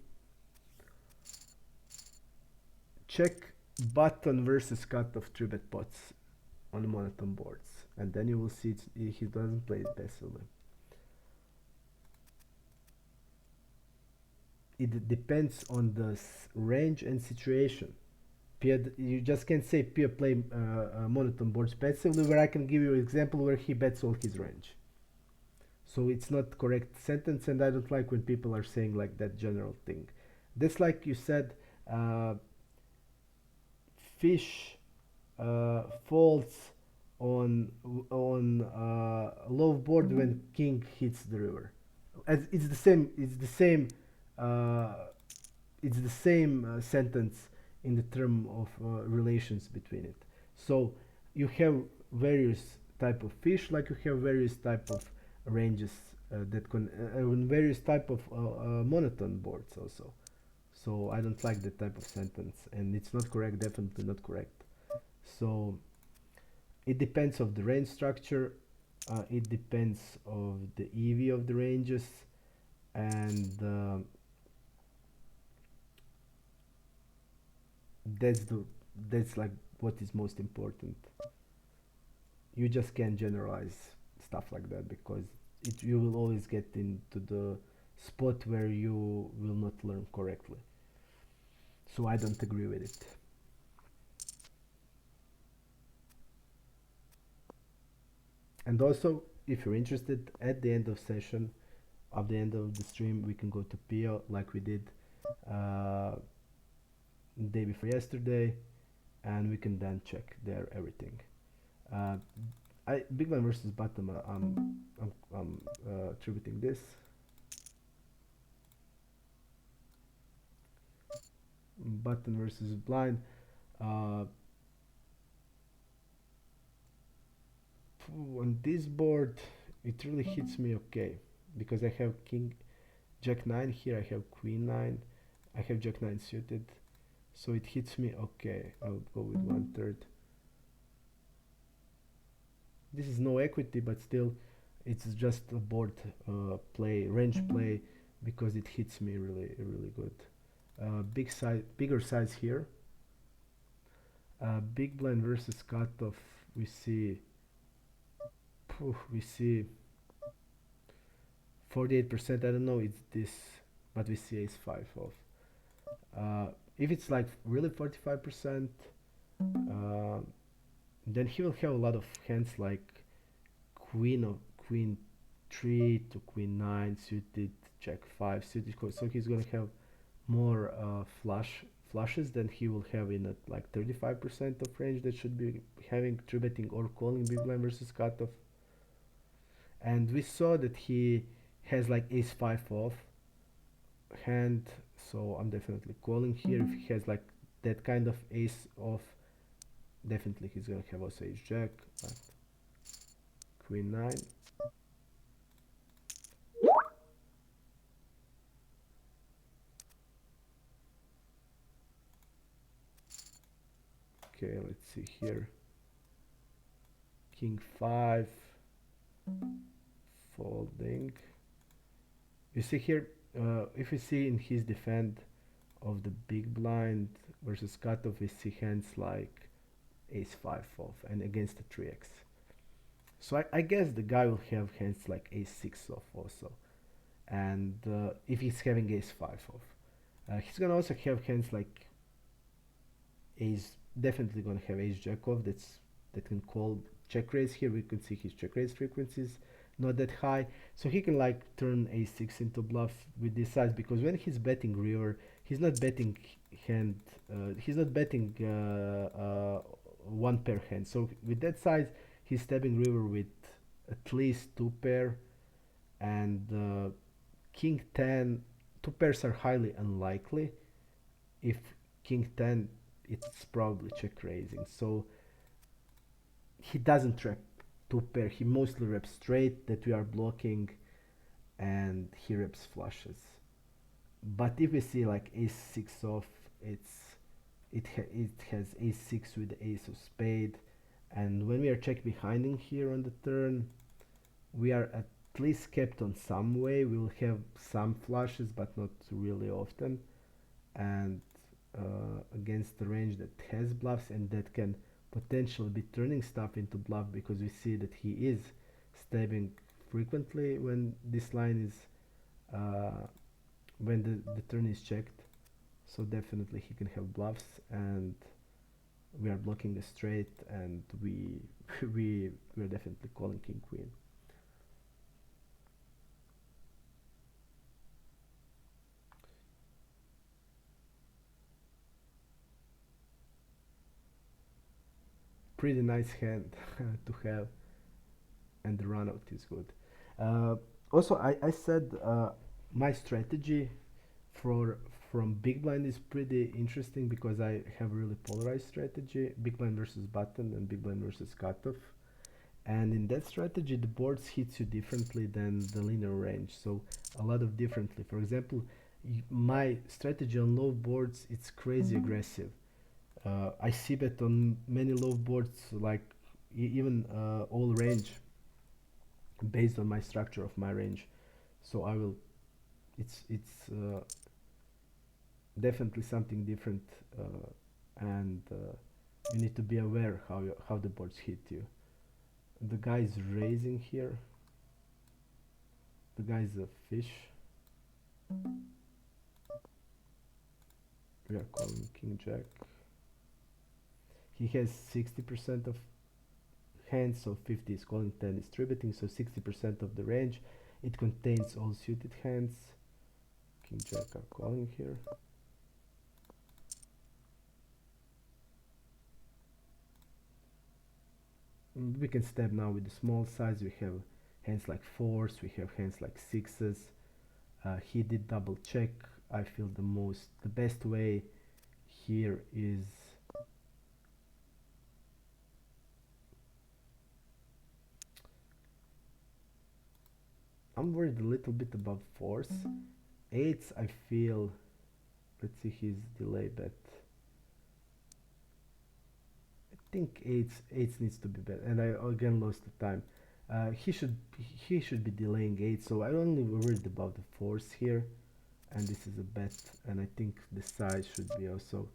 Check button versus cut of 3-bet pots on monotone boards, and then you will see he doesn't play it passively. It depends on the range and situation. You just can't say Pia play monotone boards passively, where I can give you an example where he bets all his range. So it's not correct sentence, and I don't like when people are saying like that general thing. That's like you said, fish folds on low board when king hits the river. It's the same. It's the same. It's the same sentence in the term of relations between it. So you have various type of fish, like you have various type of ranges that can various type of monotone boards also. So I don't like that type of sentence, and it's not correct, definitely not correct. So it depends of the range structure, it depends of the EV of the ranges, and that's like what is most important. You just can't generalize stuff like that, because you will always get into the spot where you will not learn correctly. So I don't agree with it. And also, if you're interested, at the end of session, at the end of the stream, we can go to PIO like we did day before yesterday, and we can then check there everything. Uh, big blind versus bottom. I'm attributing this. Button versus blind. Uh, on this board, it really hits me okay because I have king, jack 9 here. I have queen 9. I have jack 9 suited, so it hits me okay. I'll go with 1/3. This is no equity, but still, it's just a board play, range play, because it hits me really good. Bigger size here. Big blind versus cutoff. We see 48%. I don't know it's this, but we see ace 5 off. If it's like really 45%, then he will have a lot of hands like queen 3 to queen 9 suited, jack 5 suited. So he's gonna have more flushes than he will have in at like 35% of range that should be having three betting or calling big blind versus cutoff. And we saw that he has like ace 5 off hand, so I'm definitely calling here. If he has like that kind of ace off, definitely he's gonna have also ace jack, queen 9. Okay, let's see here. King 5, folding. You see here, if you see in his defend of the big blind versus cutoff, we see hands like ace 5 off and against the 3x. So I guess the guy will have hands like ace 6 off also. And if he's having ace 5 off, he's gonna also have hands like ace, definitely gonna have ace jack off that can call check raise. Here we can see his check raise frequencies not that high, so he can like turn a6 into bluff with this size, because when he's betting river, he's not betting hand, he's not betting one pair hand. So with that size, he's stabbing river with at least two pair, and king 10, two pairs are highly unlikely. If king 10, it's probably check raising. So he doesn't trap two pair, he mostly reps straight that we are blocking, and he reps flushes. But if we see like ace 6 off, it has ace 6 with the ace of spade, and when we are check behinding here on the turn, we are at least kept on some way. We'll have some flushes, but not really often, and against the range that has bluffs and that can potentially be turning stuff into bluff, because we see that he is stabbing frequently when this line is when the turn is checked. So definitely he can have bluffs, and we are blocking a straight, and we're definitely calling king queen. Pretty nice hand to have, and the run out is good. Also, I said my strategy from big blind is pretty interesting, because I have a really polarized strategy: big blind versus button and big blind versus cutoff. And in that strategy, the boards hits you differently than the linear range. So a lot of differently. For example, my strategy on low boards, it's crazy aggressive. I see bet on many low boards, like even all range, based on my structure of my range. So I will, it's definitely something different, and you need to be aware how the boards hit you. The guy is raising here. The guy is a fish. We are calling king jack. He has 60% of hands, so 50 is calling, 10 is three betting, so 60% of the range. It contains all suited hands. King jack are calling here. We can step now with the small size. We have hands like fours, we have hands like sixes. He did double check. I feel the best way here is I'm worried a little bit about fours. Eights, I feel. Let's see his delay bet. I think eights needs to be better, and I again lost the time. He should be delaying eight, so I only worried about the fours here, and this is a bet, and I think the size should be also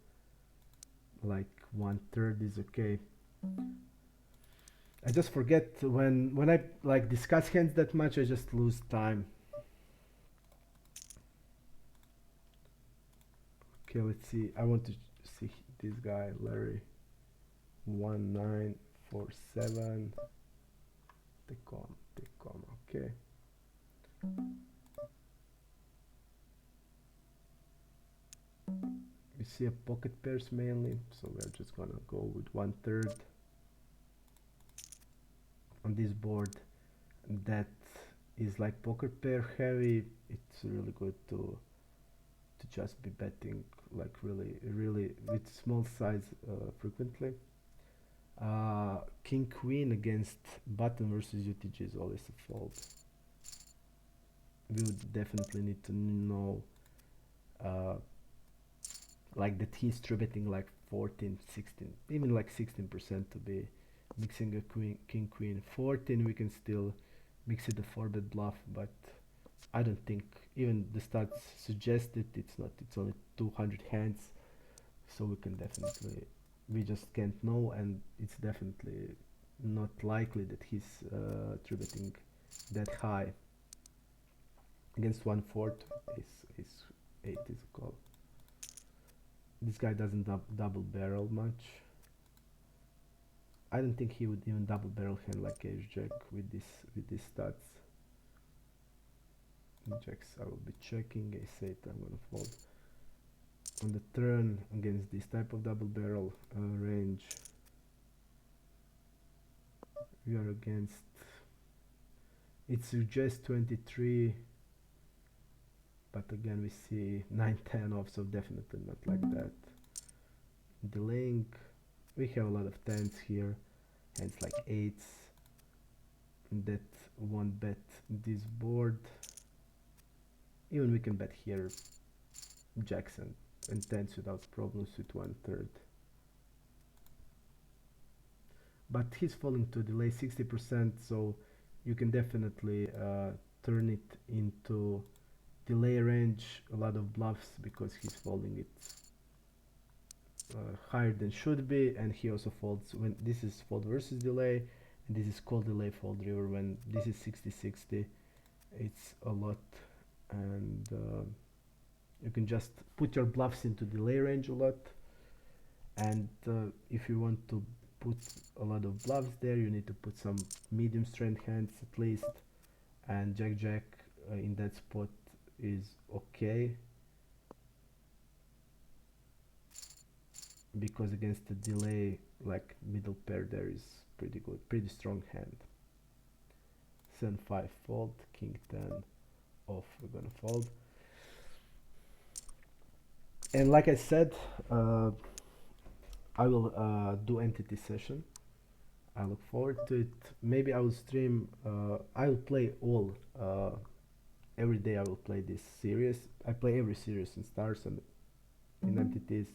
like 1/3 is okay. I just forget when I like discuss hands that much, I just lose time. Okay, let's see. I want to see this guy, Larry. 1947. Tecom. Okay. We see a pocket pairs mainly, so we're just gonna go with 1/3 on this board. That is like poker pair heavy. It's really good to just be betting like really with small size frequently. King Queen against button versus UTG is always a fold. We would definitely need to know like that he's three betting like 14, 16, even like 16% to be mixing a king queen. 14 we can still mix it a 4-bet bluff, but I don't think even the stats suggest it. It's not. It's only 200 hands, so we can definitely. We just can't know, and it's definitely not likely that he's three betting that high. Against 1/4 is 8 is a call. This guy doesn't double barrel much. I don't think he would even double barrel hand like ace jack with these stats. Jacks I will be checking. Ace 8 I'm gonna fold. On the turn against this type of double barrel range, we are against. It suggests 23, but again we see 9-10 off, so definitely not like that. Delaying, we have a lot of tens here, hands like eights that won't bet this board. Even we can bet here jacks and tens without problems with 1/3. But he's falling to delay 60%, so you can definitely turn it into delay range, a lot of bluffs, because he's folding it higher than should be, and he also folds when this is fold versus delay, and this is called delay fold river. When this is 60-60, it's a lot, and you can just put your bluffs into delay range a lot, and if you want to put a lot of bluffs there, you need to put some medium strength hands at least, and jack in that spot is okay, because against the delay like middle pair there is pretty good, pretty strong hand. 7-5 fold, king 10 off, we're gonna fold. And like I said, I will do entity session. I look forward to it. Maybe I will stream. I will play all every day. I will play this series. I play every series in stars and in entities.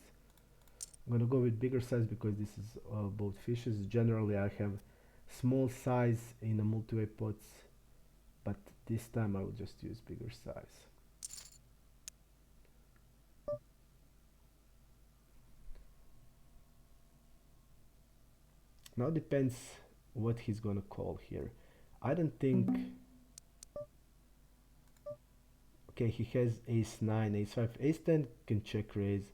I'm gonna go with bigger size because this is both fishes. Generally, I have small size in a multi-way pots, but this time I will just use bigger size. Now depends what he's gonna call here. I don't think. Okay, he has ace 9, ace 5, ace 10 can check raise.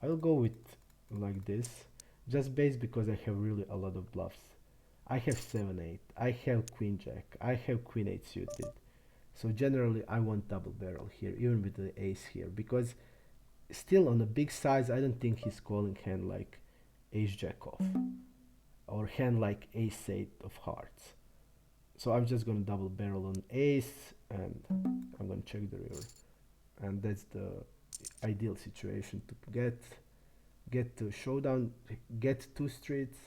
I will go with like this, just based because I have really a lot of bluffs. I have 7-8, I have queen jack, I have queen 8 suited. So generally I want double barrel here, even with the ace here, because still on a big size I don't think he's calling hand like ace jack off. or hand like ace 8 of hearts. So I'm just gonna double barrel on ace and I'm gonna check the river. And that's the ideal situation to get to showdown, get two streets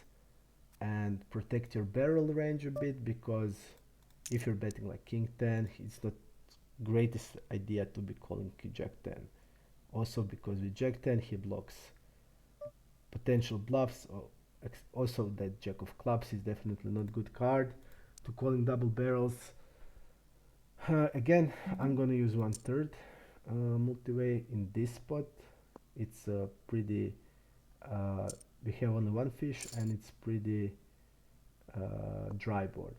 and protect your barrel range a bit, because if you're betting like king 10, it's not greatest idea to be calling jack 10. Also because with jack 10 he blocks potential bluffs. Also that jack of clubs is definitely not good card to calling double barrels. Again, I'm gonna use 1/3 multi-way in this spot. It's pretty we have only one fish and it's pretty dry board.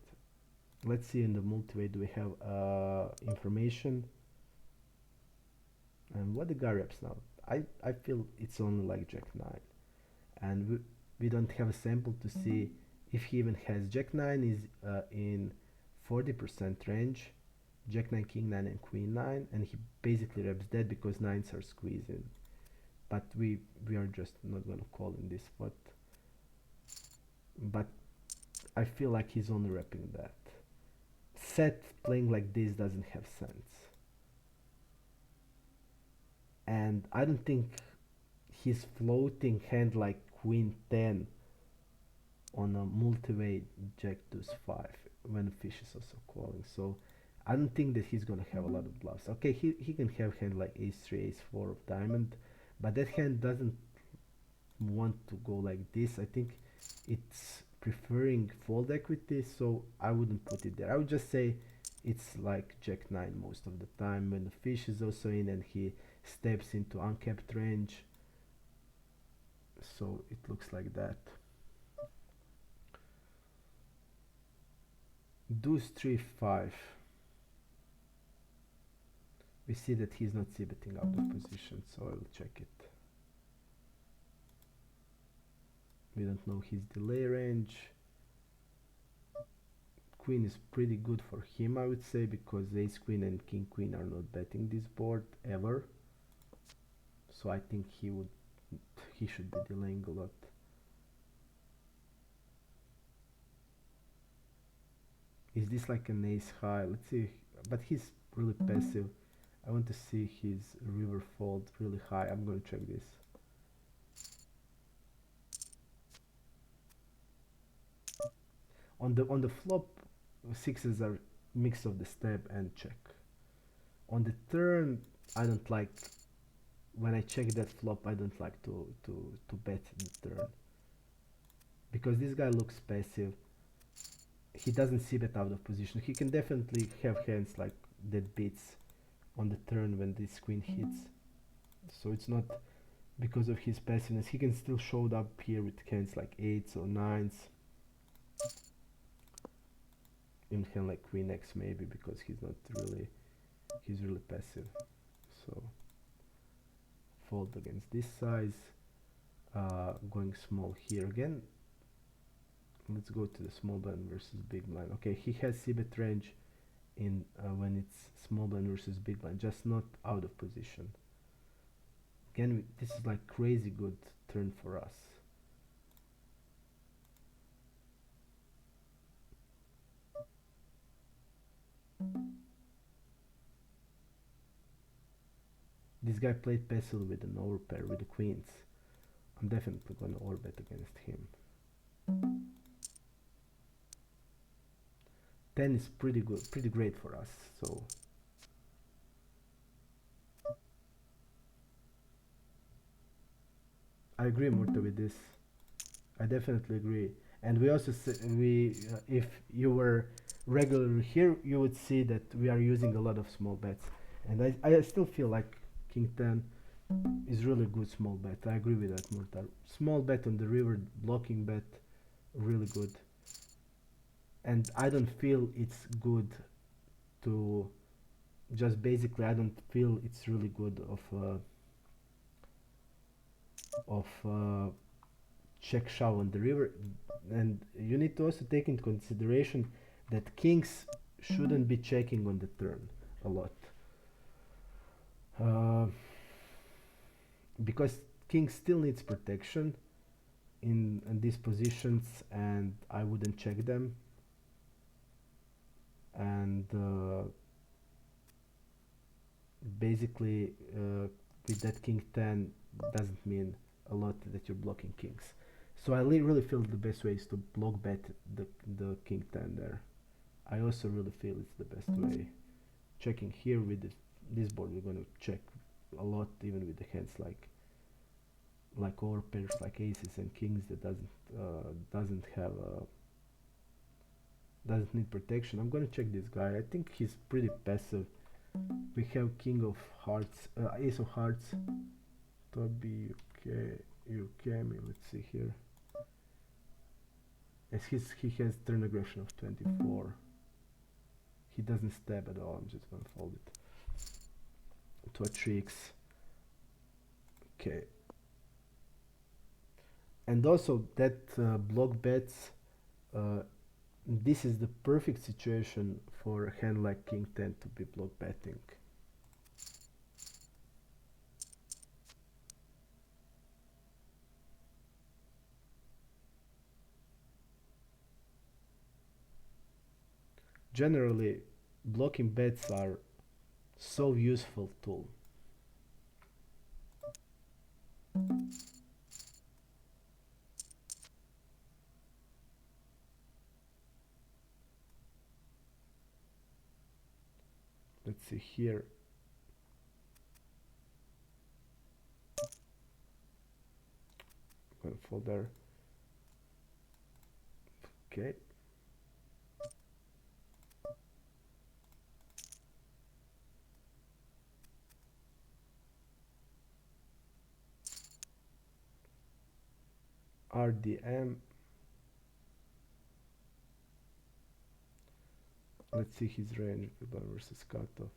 Let's see in the multi-way, do we have information and what the guy reps now. I feel it's only like jack 9, and we don't have a sample to see if he even has jack 9 is in 40% range, jack 9, king 9 and queen 9, and he basically reps dead because 9s are squeezing. But we are just not gonna call in this spot. But I feel like he's only repping that. Set playing like this doesn't have sense. And I don't think his floating hand like queen 10 on a multi-way jack deuce 5 when the fish is also calling. So I don't think that he's gonna have a lot of bluffs. Okay, he can have hand like ace 3, ace 4 of diamond, but that hand doesn't want to go like this. I think it's preferring fold equity, so I wouldn't put it there. I would just say it's like jack 9 most of the time when the fish is also in and he steps into uncapped range. So it looks like that. Deuce 3 5. We see that he's not c-betting out of position, so I will check it. We don't know his delay range. Queen is pretty good for him, I would say, because ace queen and king queen are not betting this board ever. So I think he should be delaying a lot. Is this like an ace high? Let's see, but he's really passive. I want to see his river fold really high. I'm going to check this. On the flop, sixes are mix of the step and check. On the turn, I don't like, when I check that flop, I don't like to bet the turn, because this guy looks passive. He doesn't see bet out of position. He can definitely have hands like that beats on the turn when this queen hits. So it's not because of his passiveness. He can still show up here with hands like 8s or 9s. Even hand like queen x maybe, because he's really passive. So fold against this size. Going small here again. Let's go to the small blind versus big blind. Okay, he has c-bet range in when it's small blind versus big blind, just not out of position. Again, this is like crazy good turn for us. This guy played passive with an overpair with the queens. I'm definitely gonna overbet against him. 10 is pretty good, pretty great for us. So I agree, Murta, with this. I definitely agree. And we also if you were regularly here, you would see that we are using a lot of small bets. And I still feel like king 10 is really good small bet. I agree with that, Murta. Small bet on the river, blocking bet, really good. And I don't feel it's good to just basically, I don't feel it's really good of check shove on the river. And you need to also take into consideration that kings shouldn't be checking on the turn a lot, because king still needs protection in these positions and I wouldn't check them, and basically with that king 10 doesn't mean a lot that you're blocking kings. So I really feel the best way is to block bet the king 10 there. I also really feel it's the best way. Checking here with this board, we're going to check a lot, even with the hands like overpairs, like aces and kings that doesn't have doesn't need protection. I'm going to check this guy. I think he's pretty passive. We have king of hearts, ace of hearts. Toby, okay, you came. Let's see here. As he has turn aggression of 24. He doesn't stab at all. I'm just gonna fold it to a 3x. Okay. And also that block bets. This is the perfect situation for a hand like king 10 to be block betting. Generally, blocking bets are so useful tool. Let's see here. I'm gonna fold there. Okay. RDM. Let's see his range versus cutoff.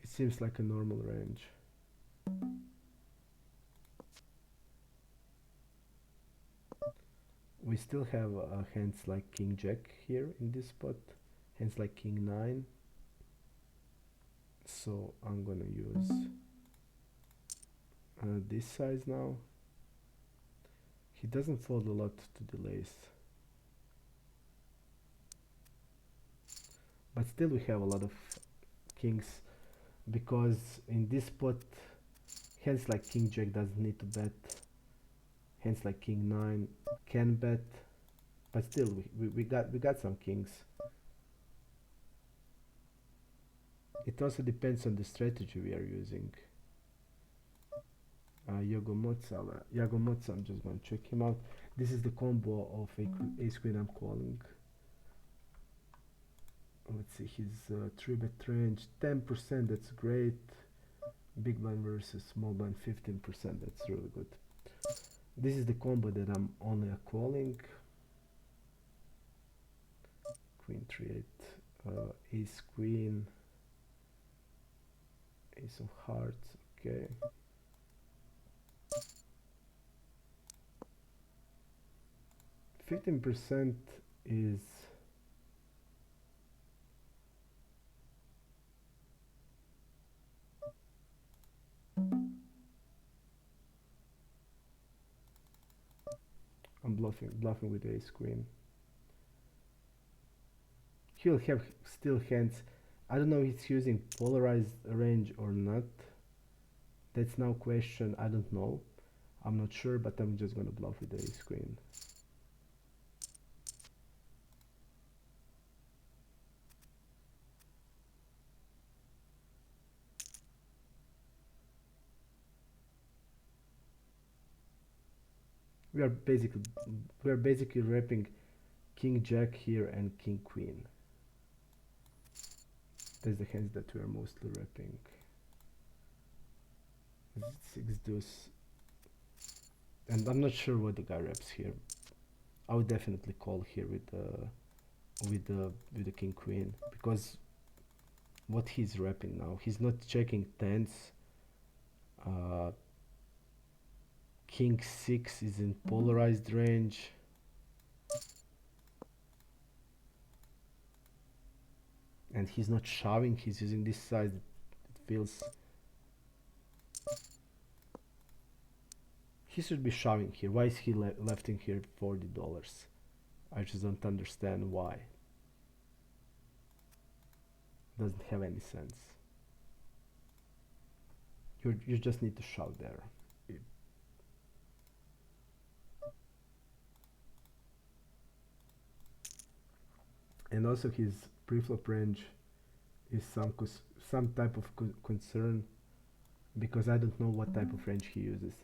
It seems like a normal range. We still have hands like king jack here in this spot, hands like king 9. So I'm gonna use this size now. He doesn't fold a lot to delays, but still we have a lot of kings, because in this spot hands like king jack doesn't need to bet, hands like king 9 can bet, but still we got some kings. It also depends on the strategy we are using. Yago Motsa, I'm just going to check him out. This is the combo of ace queen I'm calling. Let's see his 3-bet range, 10%, that's great. Big blind versus small blind, 15%, that's really good. This is the combo that I'm only calling. Queen 3-8, ace queen, ace of hearts, okay. %, is I'm bluffing with ace queen. He'll have still hands. I don't know if he's using polarized range or not. That's now question. I don't know. I'm not sure, but I'm just gonna bluff with ace queen. We are basically wrapping king jack here and king queen. That's the hands that we are mostly wrapping. 6 deuce, and I'm not sure what the guy wraps here. I would definitely call here with the king queen, because what he's wrapping now, he's not checking tens. King 6 is in polarized range. And he's not shoving, he's using this side. It feels He should be shoving here. Why is he left in here $40? I just don't understand why. Doesn't have any sense. You just need to shove there. And also his preflop range is some type of concern, because I don't know what type of range he uses.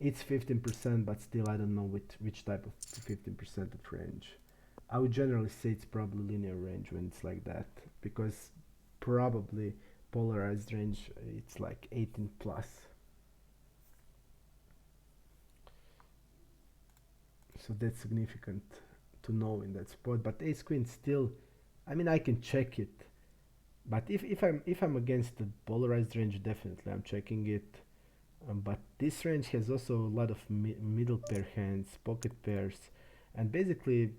It's 15%, but still I don't know which type of 15% of range. I would generally say it's probably linear range when it's like that, because probably polarized range it's like 18 plus. So that's significant to know in that spot. But ace queen still, I mean, I can check it, but if I'm against the polarized range, definitely I'm checking it. But this range has also a lot of middle pair hands, pocket pairs, and basically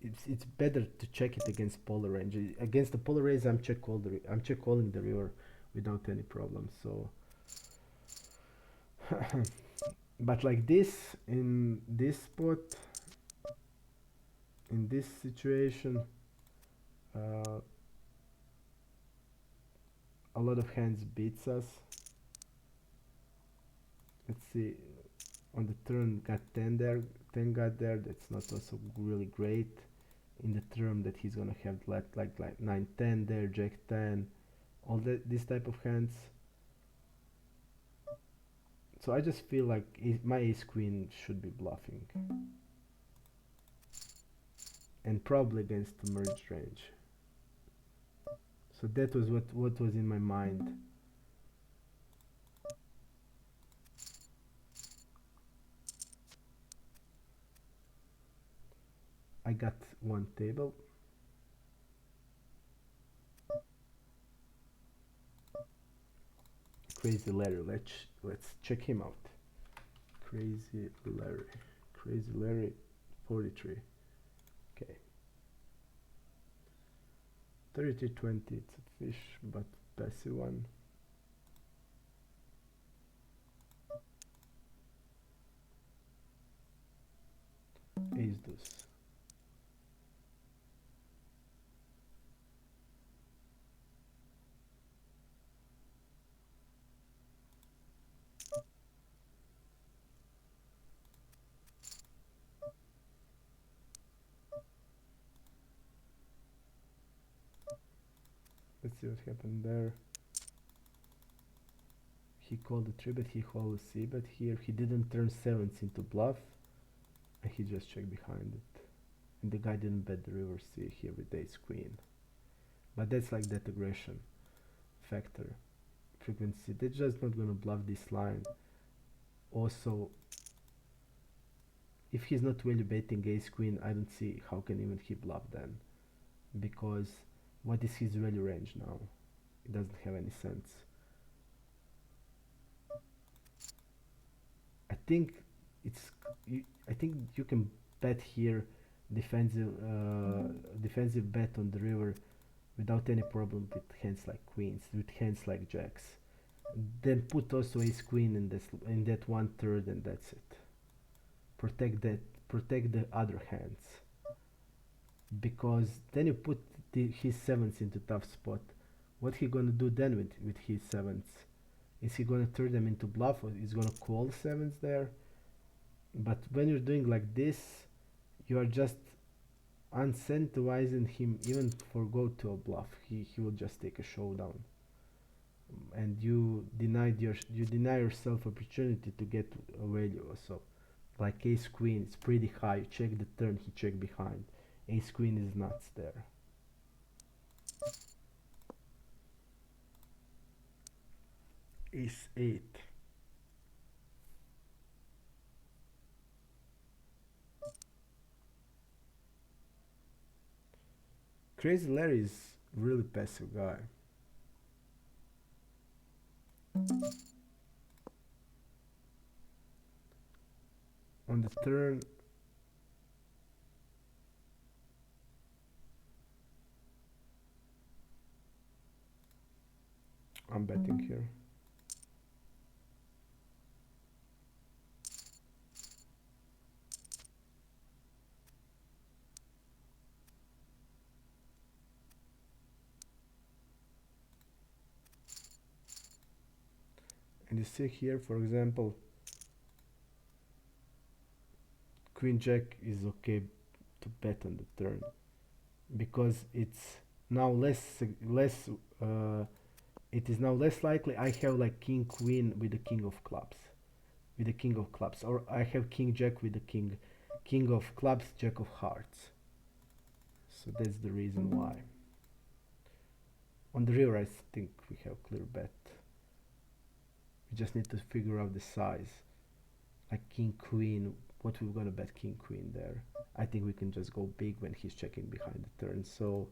it's better to check it against polar range. Against the polar range, I'm check calling the river without any problem. So, but like this, in this spot, in this situation, a lot of hands beats us. Let's see, on the turn got 10 there, 10 got there. That's not also really great. In the turn that he's gonna have like 9 10 there, jack 10, all this type of hands. So I just feel like my ace queen should be bluffing, and probably against the merged range. So that was what was in my mind. I got one table. Crazy Larry, let's check him out. Crazy Larry, 43. Okay. 33-20, it's a fish, but passive one. Ace deuce. Let's see what happened there. He called the 3-bet, he called a c-bet here. He didn't turn sevens into bluff, and he just checked behind it. And the guy didn't bet the river c here with ace queen. But that's like that aggression factor, frequency. They're just not gonna bluff this line. Also, if he's not value betting ace queen, I don't see how can even he bluff then, because what is his value range now? It doesn't have any sense. I think I think you can bet here defensive bet on the river without any problem with hands like queens, with hands like jacks. Then put also ace queen in that 1/3, and that's it. Protect the other hands, because then you put his sevens into tough spot. What he gonna do then with his sevens? Is he gonna turn them into bluff, or is gonna call sevens there? But when you're doing like this, you are just incentivizing him even for go to a bluff. He will just take a showdown, and you deny yourself opportunity to get a value also. Like ace queen, it's pretty high. You check the turn, he check behind. Ace queen is nuts there. Ace 8. Crazy Larry is really passive guy. On the turn, I'm betting here. And you see here, for example, Queen Jack is okay to bet on the turn because it's now it is now less likely I have like King Queen with the King of Clubs, or I have King Jack with the King of Clubs, Jack of Hearts. So that's the reason why. On the river, I think we have clear bet. We just need to figure out the size. Like King Queen, what we're gonna bet King Queen there. I think we can just go big when he's checking behind the turn. So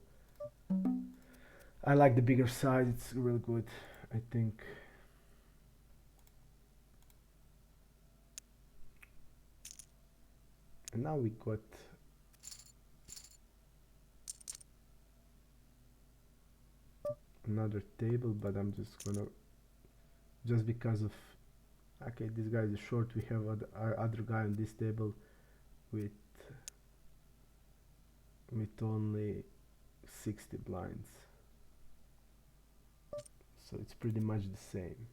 I like the bigger size. It's real good, I think. And now we got another table, but I'm just gonna, just because of, okay, this guy is short, we have our other guy on this table with only 60 blinds, so it's pretty much the same.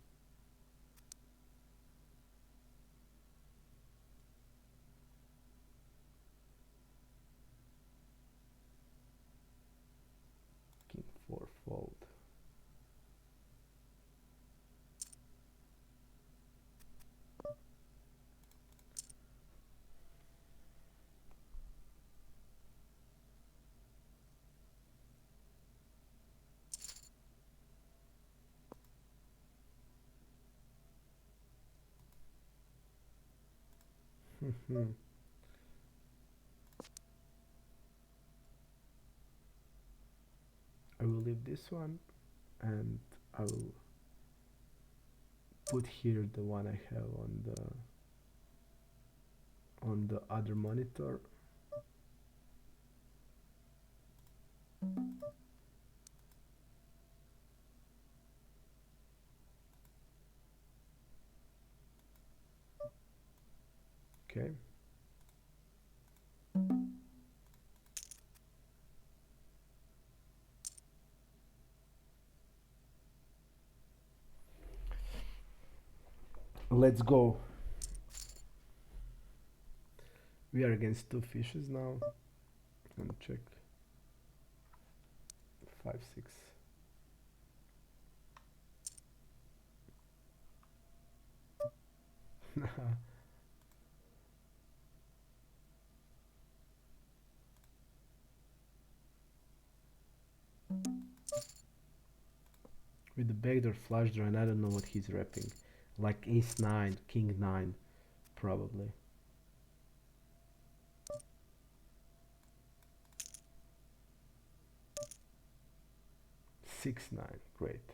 King 4 fold. I will leave this one and I will put here the one I have on the other monitor. Okay. Let's go. We are against two fishes now. I'm gonna check. 5, 6. With the backdoor flush draw, and I don't know what he's repping. Like ace 9, king 9, probably. 6, 9, great.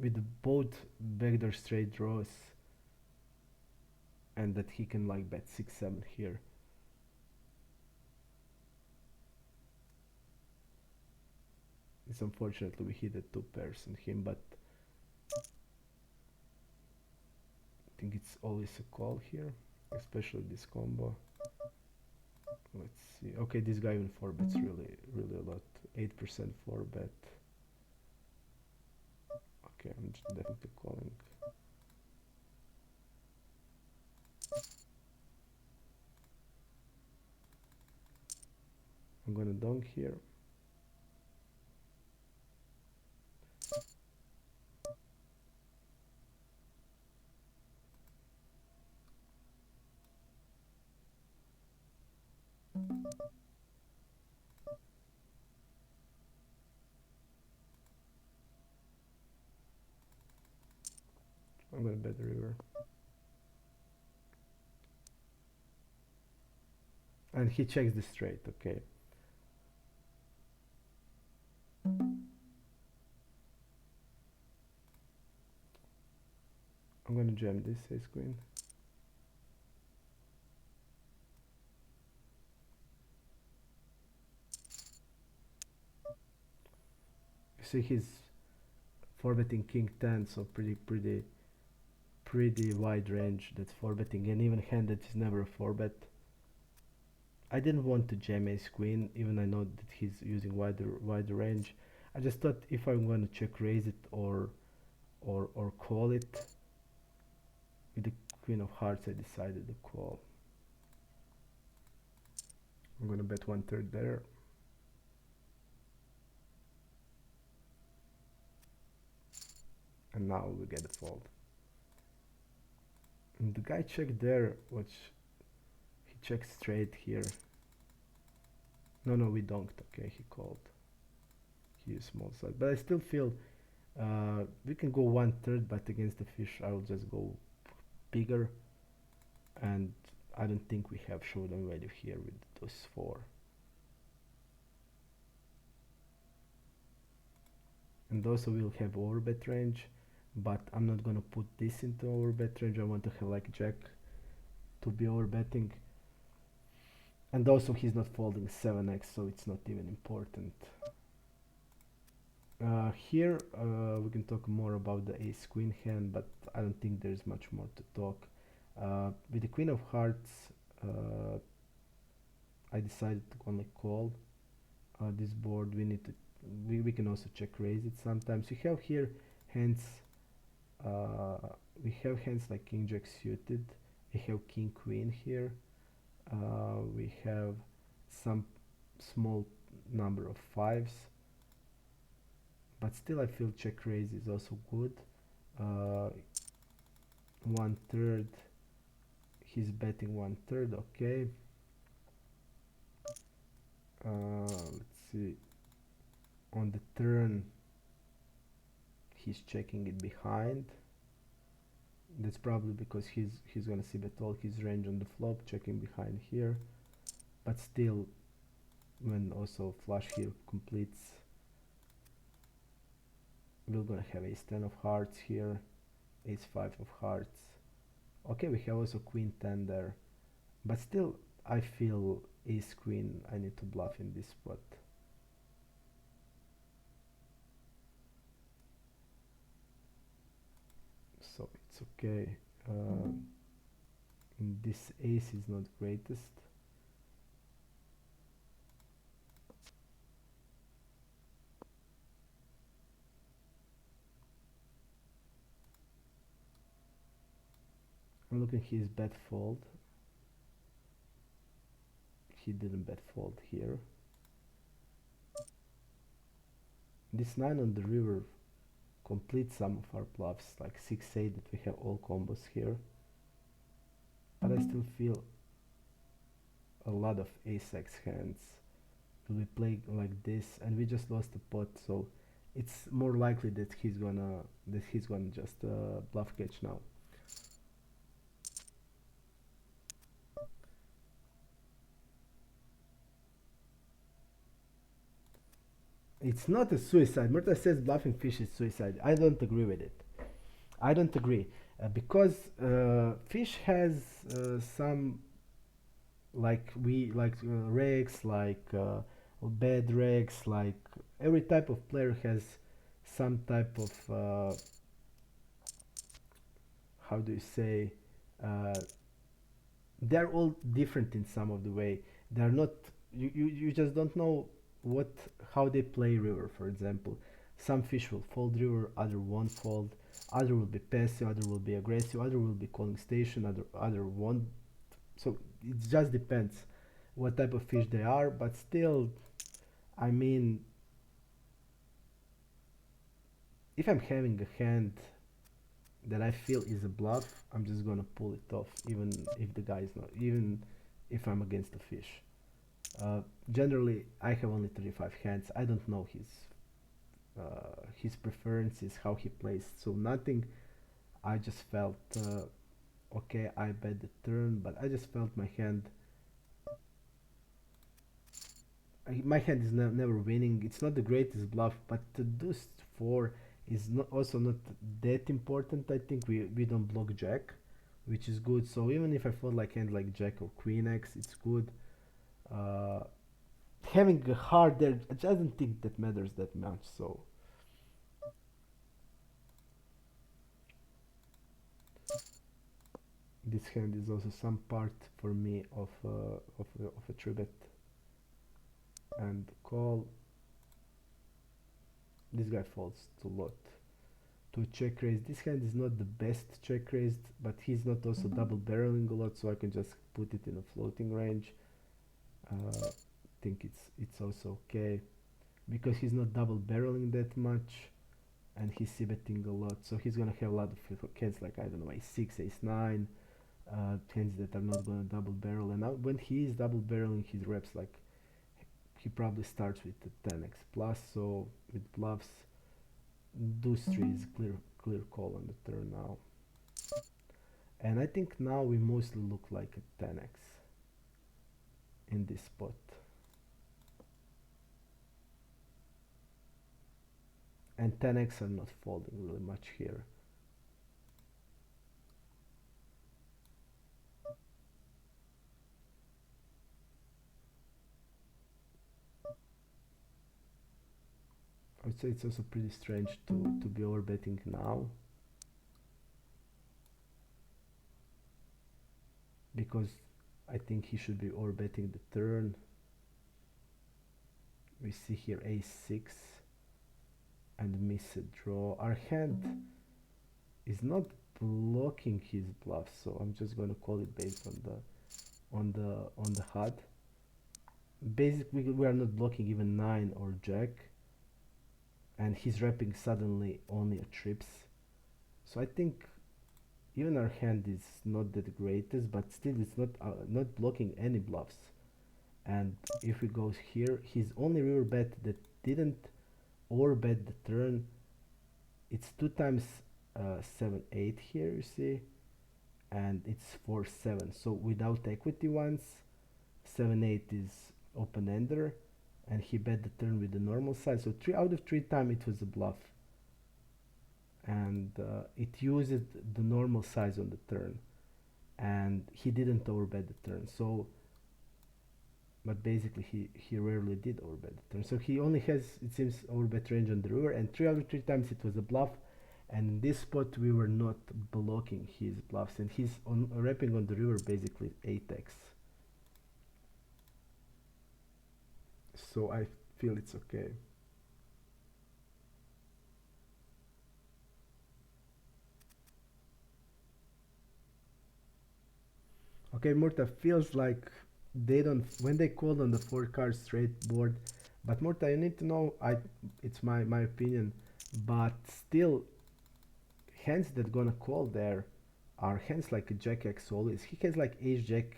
With both backdoor straight draws, and that he can like bet 6, 7 here. It's unfortunately we hit the 2 pairs on him, but I think it's always a call here, especially this combo. Let's see. Okay, this guy even 4 bets really a lot. 8% 4 bet. Okay, I'm just definitely calling. I'm gonna dunk here. I'm gonna bet the river. And he checks the straight, okay. I'm gonna jam this ace queen. You see he's 4-betting king 10, so pretty wide range. That's 4-betting, and even handed is never a 4-bet. I didn't want to jam ace queen, even I know that he's using wider range. I just thought if I'm going to check raise it or call it. With the queen of hearts I decided to call. I'm gonna bet 1/3 there. And now we get a fold. And the guy checked there, which he checked straight here. No, we donked. Okay, he called. He used small side, but I still feel we can go 1/3, but against the fish, I will just go bigger. And I don't think we have showdown value here with those 4. And also we'll have overbet range, but I'm not gonna put this into overbet range. I want to have like jack to be overbetting. And also he's not folding 7x, so it's not even important. Here we can talk more about the ace queen hand, but I don't think there's much more to talk. With the queen of hearts, I decided to only call this board. We can also check raise it sometimes. We have here hands. We have hands like king jack suited. We have king queen here. We have some small number of 5s. But still I feel check raise is also good. 1/3. He's betting 1/3, okay. Let's see. On the turn he's checking it behind. That's probably because he's gonna see bet all his range on the flop, checking behind here. But still, when also flush here completes, we're gonna have ace 10 of hearts here, ace 5 of hearts. Okay, we have also queen 10 there, but still I feel ace queen I need to bluff in this spot. So it's okay. In this ace is not greatest. I'm looking his bet fold. He didn't bet fold here. This 9 on the river completes some of our bluffs, like 6-8 that we have all combos here. But I still feel a lot of ace-x hands will be playing like this, and we just lost the pot, so it's more likely that he's gonna just bluff catch now. It's not a suicide. Murta says bluffing fish is suicide. I don't agree with it. I don't agree because fish has some like regs, like bad regs, like every type of player has some type of how do you say, they're all different in some of the way. They're not, you just don't know how they play river. For example, some fish will fold river, other won't fold, other will be passive, other will be aggressive, other will be calling station, other won't. So it just depends what type of fish they are, but still, I mean, if I'm having a hand that I feel is a bluff, I'm just gonna pull it off, even if the guy is not, even if I'm against the fish. Generally, I have only 35 hands. I don't know his preferences, how he plays, so nothing. I just felt okay, I bet the turn, but I just felt my hand. My hand is never winning. It's not the greatest bluff, but the deuce 4 is also not that important. I think we don't block jack, which is good. So even if I fold like hand like jack or queen x, it's good. Having a heart there, I just don't think that matters that much. So this hand is also some part for me of a 3-bet and call. this guy folds to lot to check raise. This hand is not the best check raised, but he's not also double barreling a lot, so I can just put it in a floating range. Think it's also okay because he's not double barreling that much, and he's c-betting a lot, so he's gonna have a lot of hands like, I don't know, ace-6, ace-9, hands that are not gonna double barrel. And now when he is double barreling his reps, like he probably starts with the 10x plus, so with bluffs deuce 3 is clear call on the turn now. And I think now we mostly look like a 10x in this spot. And 10x are not folding really much here. I would say it's also pretty strange to be overbetting now, because I think he should be overbetting the turn. We see here ace-6 and miss a draw. Our hand is not blocking his bluff, so I'm just going to call it based on the HUD. Basically we are not blocking even 9 or jack, and he's repping suddenly only a trips. So I think even our hand is not the greatest, but still it's not blocking any bluffs. And if we go here, his only river bet that didn't overbet the turn, it's 2 times 7-8 here, you see, and it's 4-7. So without equity ones, 7-8 is open-ender, and he bet the turn with the normal size. So 3 out of 3 times it was a bluff, and it used the normal size on the turn, and he didn't overbet the turn. So but basically he rarely did overbet the turn, so he only has, it seems, overbet range on the river, and 3 out of 3 times it was a bluff. And in this spot we were not blocking his bluffs, and he's on repping on the river basically 8x. So I feel it's okay. Okay, Murta, feels like they don't, when they called on the 4 card straight board, but Murta, you need to know, it's my opinion, but still hands that gonna call there are hands like a jack x always. He has like ace jack,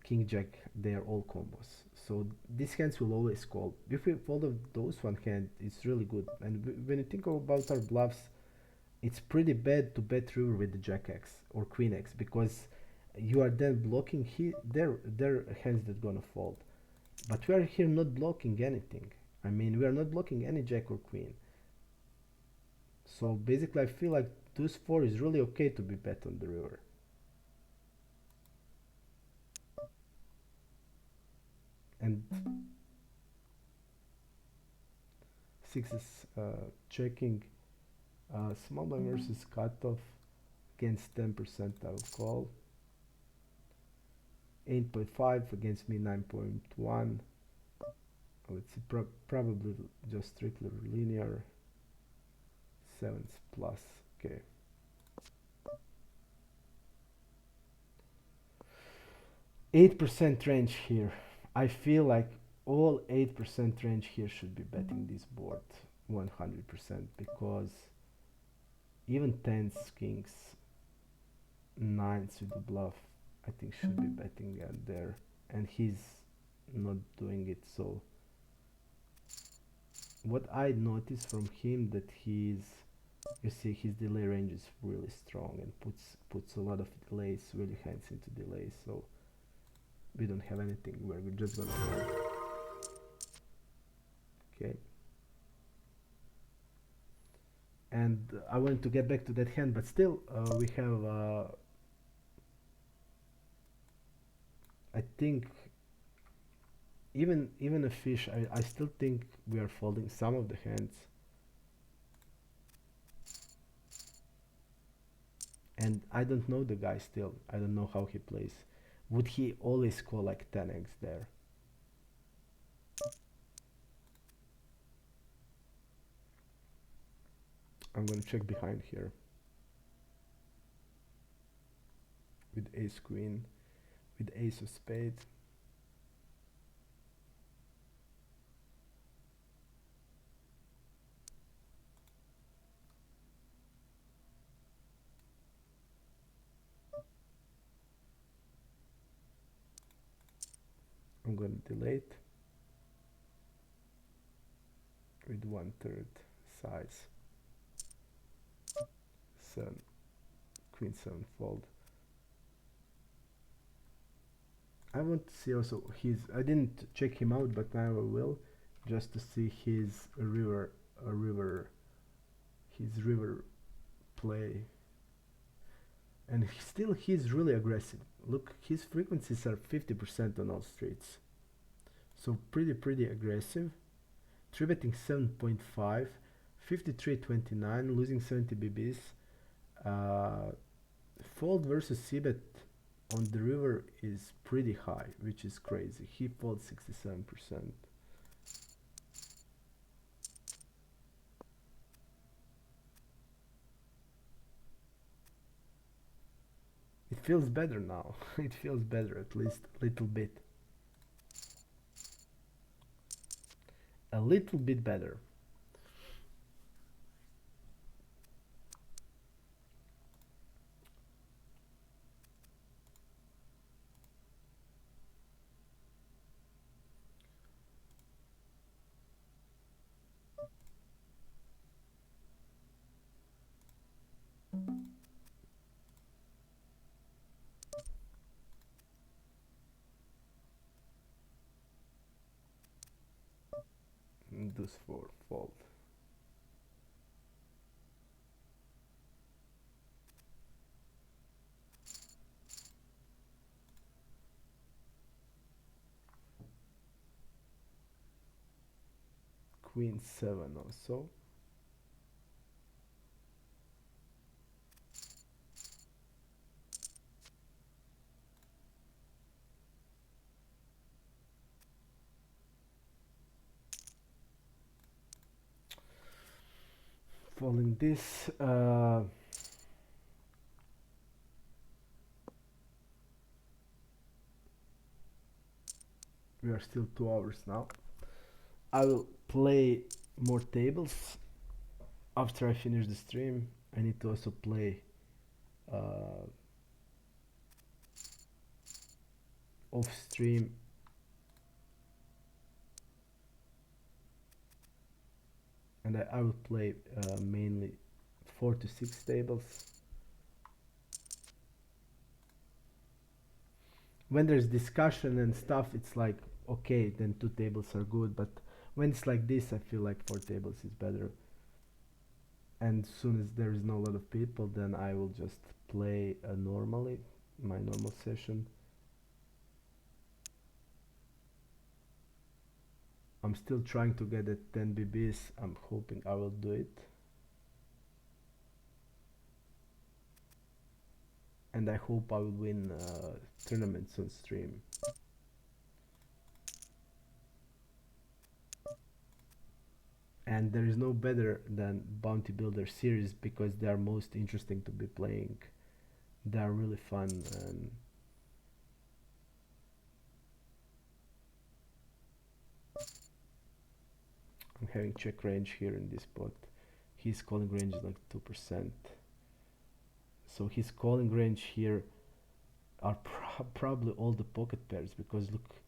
king jack, they are all combos, so these hands will always call. If we fold of those one hand, it's really good. And when you think about our bluffs, it's pretty bad to bet river with the jack x or queen x, because you are then blocking their hands that gonna fold. But we are here not blocking anything. I mean, we are not blocking any jack or queen. So basically I feel like deuce 4 is really okay to be bet on the river. And 6 is checking. Small blind versus cutoff against 10% I will call. 8.5 against me 9.1. Let's see, probably just strictly linear. 7s plus, okay. 8% range here. I feel like all 8% range here should be betting this board 100%, because even 10s, kings, 9s with the bluff, I think should be betting there, and he's not doing it. So what I noticed from him, that he's, you see, his delay range is really strong and puts a lot of delays, really hands into delays. So we don't have anything where we're just gonna hold. Okay. And I wanted to get back to that hand, but still we have I think even a fish, I still think we are folding some of the hands. And I don't know the guy still. I don't know how he plays. Would he always call like 10x there? I'm gonna check behind here with ace queen, with ace of spades. I'm gonna delete with 1/3 size. 7, queen 7 fold. I want to see also his, I didn't check him out, but now I will, just to see his his river play. And still he's really aggressive. Look, his frequencies are 50% on all streets. So pretty aggressive. 3-betting 7.5, 53.29, losing 70 BBs. Fold versus c-bet on the river is pretty high, which is crazy. He folds 67%. It feels better now. It feels better, at least a little bit. A little bit better. Deuce 4 fold. Queen 7 also. Following this, we are still 2 hours now. I will play more tables after I finish the stream. I need to also play off stream and I will play mainly 4 to 6 tables. When there's discussion and stuff, it's like, okay, then 2 tables are good, but when it's like this, I feel like 4 tables is better. And as soon as there is no lot of people, then I will just play normally, my normal session. I'm still trying to get at 10 BBs. I'm hoping I will do it. And I hope I will win tournaments on stream. And there is no better than Bounty Builder series because they are most interesting to be playing. They are really fun and I'm having check range here in this pot. His calling range is like 2%. So his calling range here are probably all the pocket pairs because look,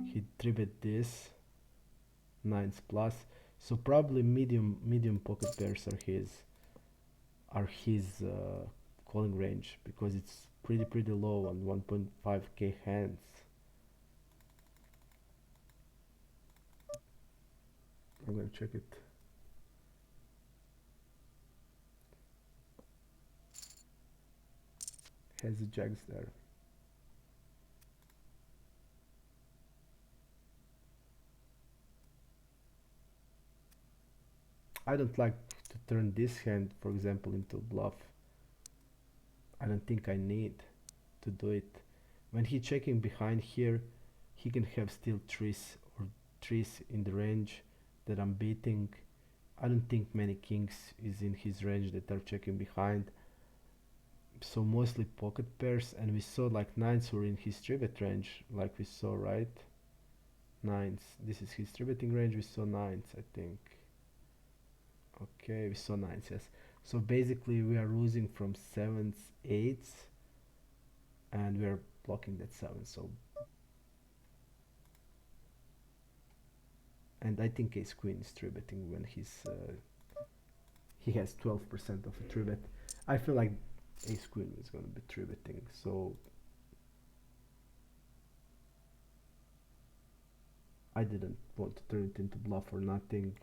he 3-bet this 9s plus, so probably medium pocket pairs are his calling range because it's pretty low on 1.5k hands. I'm gonna check it. Has the jacks there. I don't like to turn this hand, for example, into bluff. I don't think I need to do it. When he checking behind here, he can have still trees in the range that I'm beating. I don't think many kings is in his range that are checking behind. So mostly pocket pairs, and we saw like nines were in his three bet range, like we saw, right? Nines. This is his three betting range. We saw nines, I think. Okay, we saw nines, yes. So basically, we are losing from sevens, eights, and we are blocking that seven. So, and I think ace queen is three betting when he has 12% of a three bet. I feel like ace queen is gonna be three betting. So I didn't want to turn it into bluff or nothing.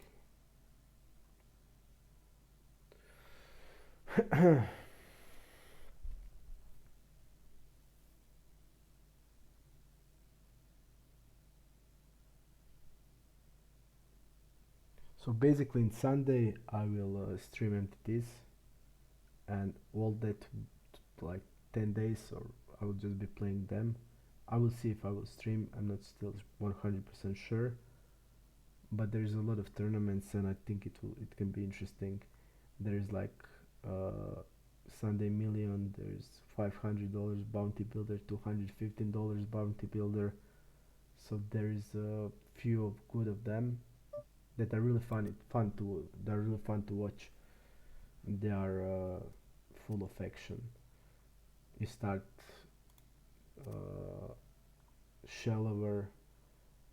So basically, in Sunday I will stream entities, and all that like 10 days, or I will just be playing them. I will see if I will stream. I'm not still 100% sure, but there's a lot of tournaments, and I think it can be interesting. There's like uh, Sunday Million. There's $500 bounty builder, $215 bounty builder. So there is a few of good of them that are really they're really fun to watch. They are full of action. You start uh, shallower.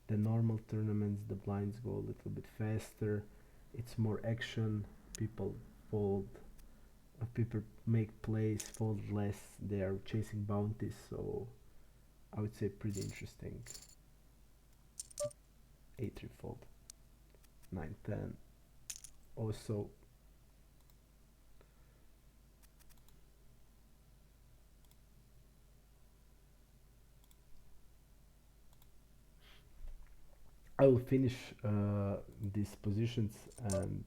The normal tournaments, the blinds go a little bit faster. It's more action. People fold. People make plays, fold less. They are chasing bounties, so I would say pretty interesting. 8-3 fold. 9-10. Also, I will finish these positions, and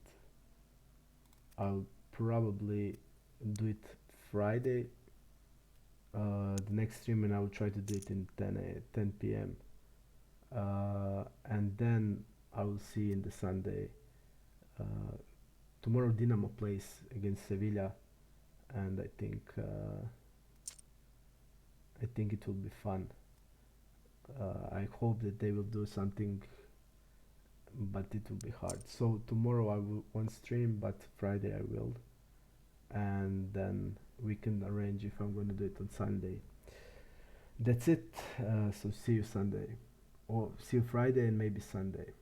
I'll probably do it Friday, the next stream, and I will try to do it in 10 p.m. And then I will see in the Sunday. Uh, Tomorrow Dinamo plays against Sevilla, and I think it will be fun. I hope that they will do something, but it will be hard. So tomorrow I will one stream, but Friday I will, and then we can arrange if I'm going to do it on Sunday. That's it. So see you Sunday, or see you Friday and maybe Sunday.